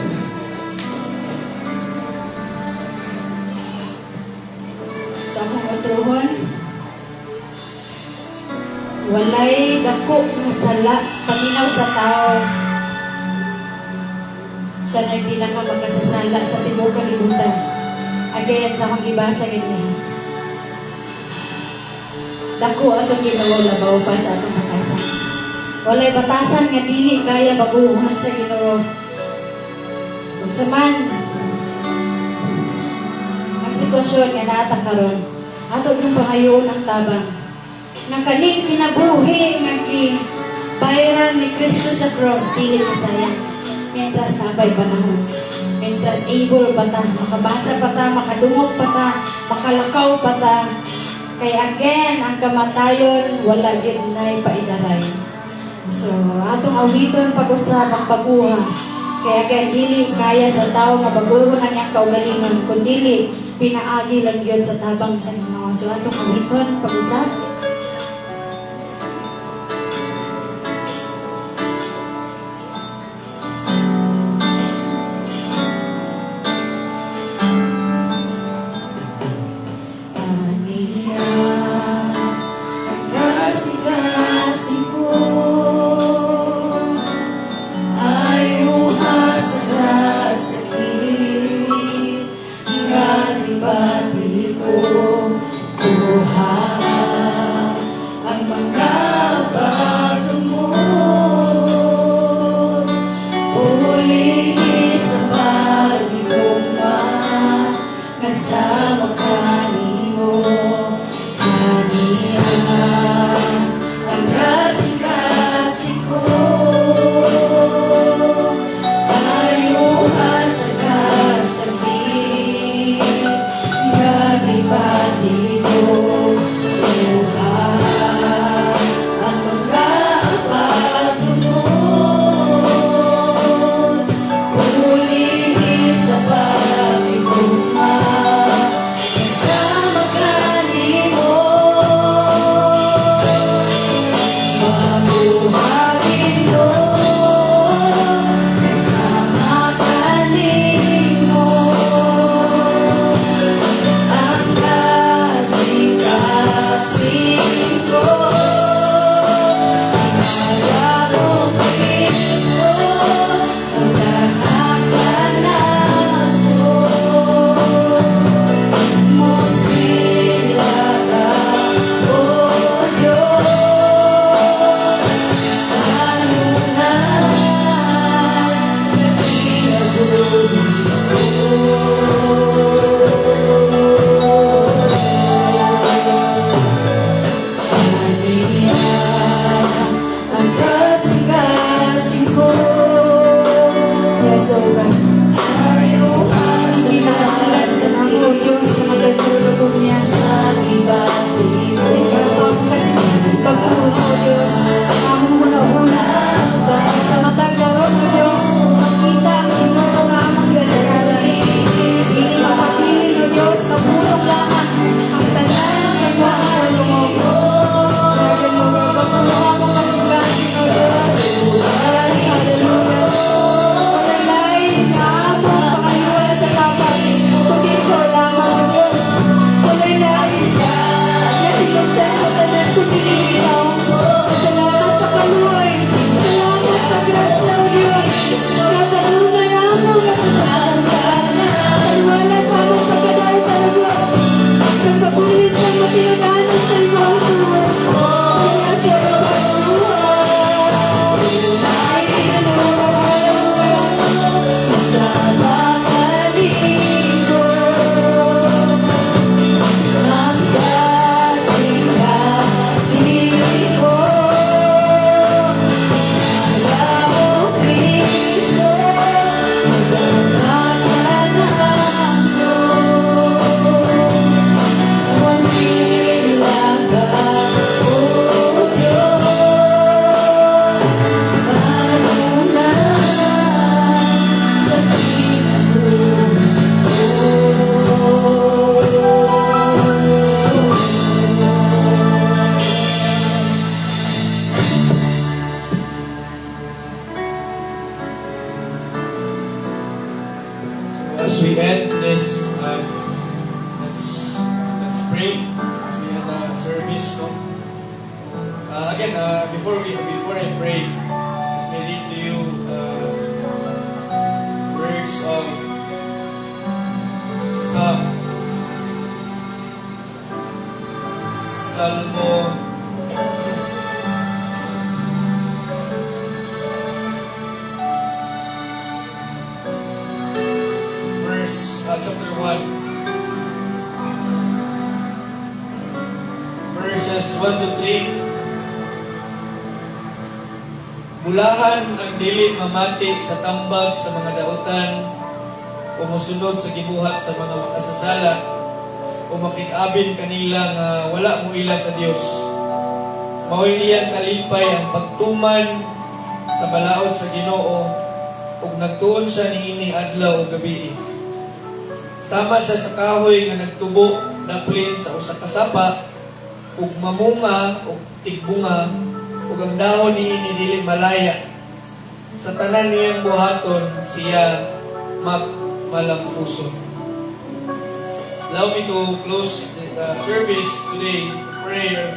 Sa akong otruhon, walay dako nga sala paminaw sa tao. Siya na yung pinaka magkasasala sa tibuok kalibutan. Agayan sa akong ibasa ganyan. Dako atong Ginoo labaw pa sa atong batasan. Walay batasan nga dili kaya baguhan sa Ginoo. Kung saman ang sitwasyon nga naata karon, ato yung pangayoon ang tabang. Nga kaning kinabuhi nga bayran ni Kristo sa cross dili kasayang. Mientras nabay panahon. Mientras able pa ta, makabasa pa ta, makadungog pa ta, makalakaw pa ta. Kay again, ang kamatayon wala gid nay paidaray. So, atong awiton pag-usap ang baguha. Kaya dili kaya sa tao nga baguhon ang iyang kaugalingon, kundi pinaagi lang yun sa tabang sa Ginoo. So, atong awiton pag-usap. Pati ko, Tuhan. again, before I pray, let me read to you words of Salmo 1, chapter 1, verses 1 to 3. Bulahan ang dili mamati sa tambag sa mga dautan, o mosunod sa gibuhat sa mga makasasala, o makikabin kanila nga wala mo ila sa Dios. Mao'y iyang kalipay ang pagtuman sa balaod sa Ginoo, ug nagtuon siya niini adlaw o gabi. Sama siya sa kahoy nga nagtubo daplin sa usa ka sapa, ug mamunga ug tigbunga, ug ang dahon niini dili malaya. Sa tanan niyang buhaton siya malampuson. Allow me to close the service today with prayer.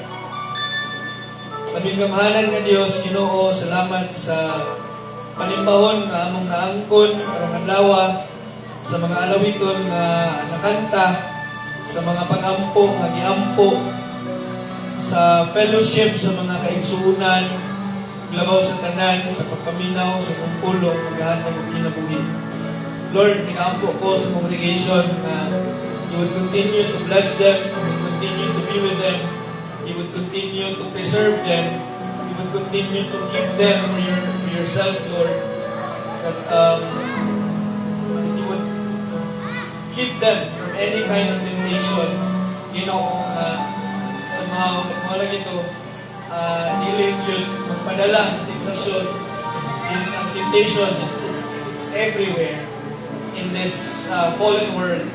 Labing kamahanan nga Dios, Ginoo, salamat sa panimbahon na among naangkon karong adlaw, sa mga alawiton nga nakanta, sa mga pag-ampo nga giampo, sa fellowship sa mga kaigsuunan, labaw sa tanan, sa pagpaminaw, sa kumpulo, paghahatag og kinabuhi. Lord, nikaampo ko sa congregation na you would continue to bless them, you would continue to be with them, you would continue to preserve them, you would continue to keep them for yourself, Lord. That you would keep them from any kind of temptation. You know, somehow, mga ito, dili yun magpadala sa temptation, since ang temptation it's everywhere in this fallen world.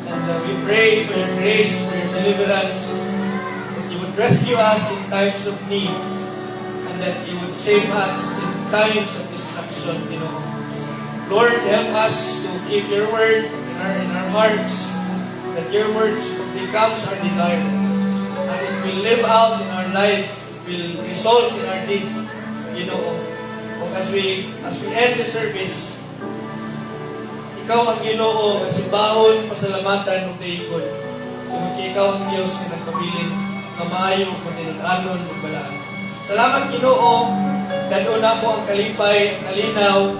And we pray for your grace, for your deliverance, that you would rescue us in times of needs, and that you would save us in times of destruction, you know. Lord, help us to keep your word in our hearts, that your words becomes our desire, and it will live out in our lives, it will result in our deeds, you know. As we end the service, ikaw ang Ginoo, simbahon, pasalamatan ug daigod. Tungod kay ikaw ang Dios nga nagpabilin nga maayo ug matinud-anon ug balaan. Salamat Ginoo, dado na mo ang kalipay, ang kalinaw,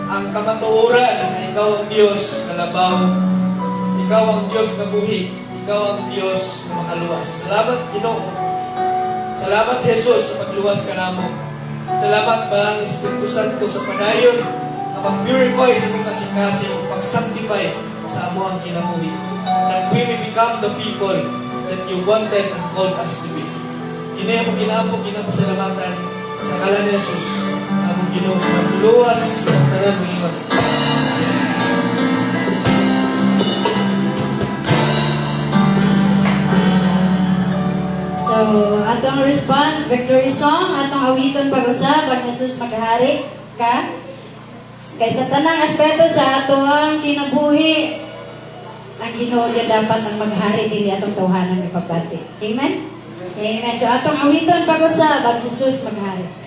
ang kamatuoran nga ikaw ang Dios nga labaw. Ikaw ang Dios nga buhi, ikaw ang Dios nga makaluwas. Salamat Ginoo. Salamat Jesus sa pagluwas kanamo. Salamat ba ang Espiritu Santo sa padayon mag-purify sa mga kasing-kasing, pag-sanctify sa amo ang kinabuhi. That we may become the people that you wanted and called us to be. Kini mo ginampo, ginapasalamatan sa ngalan ni Jesus. Among Ginoo, magluwas ang tanan ng iman. So, atong response, victory song, atong awiton pag-usab, ang Jesus maghari ka. Kay sa tanang aspeto sa ato ang kinabuhi, ang Ginoo gyud dapat ang maghari dili atong tawhanan nga pagpati. Amen? Amen. So atong awiton pag-usab, ang Jesus maghari.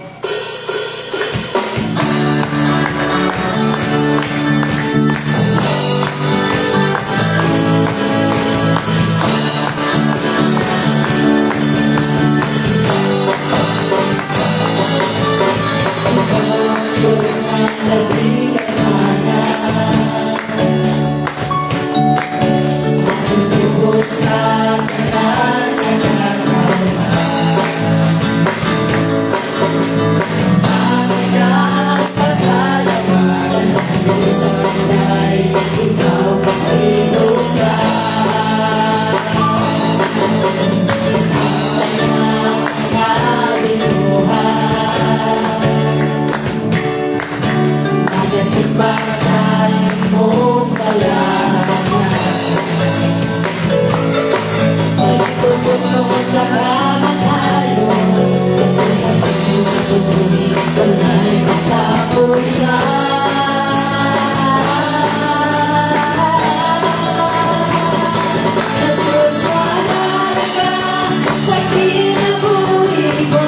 Sa kinabuhi ko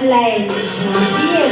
online. See you!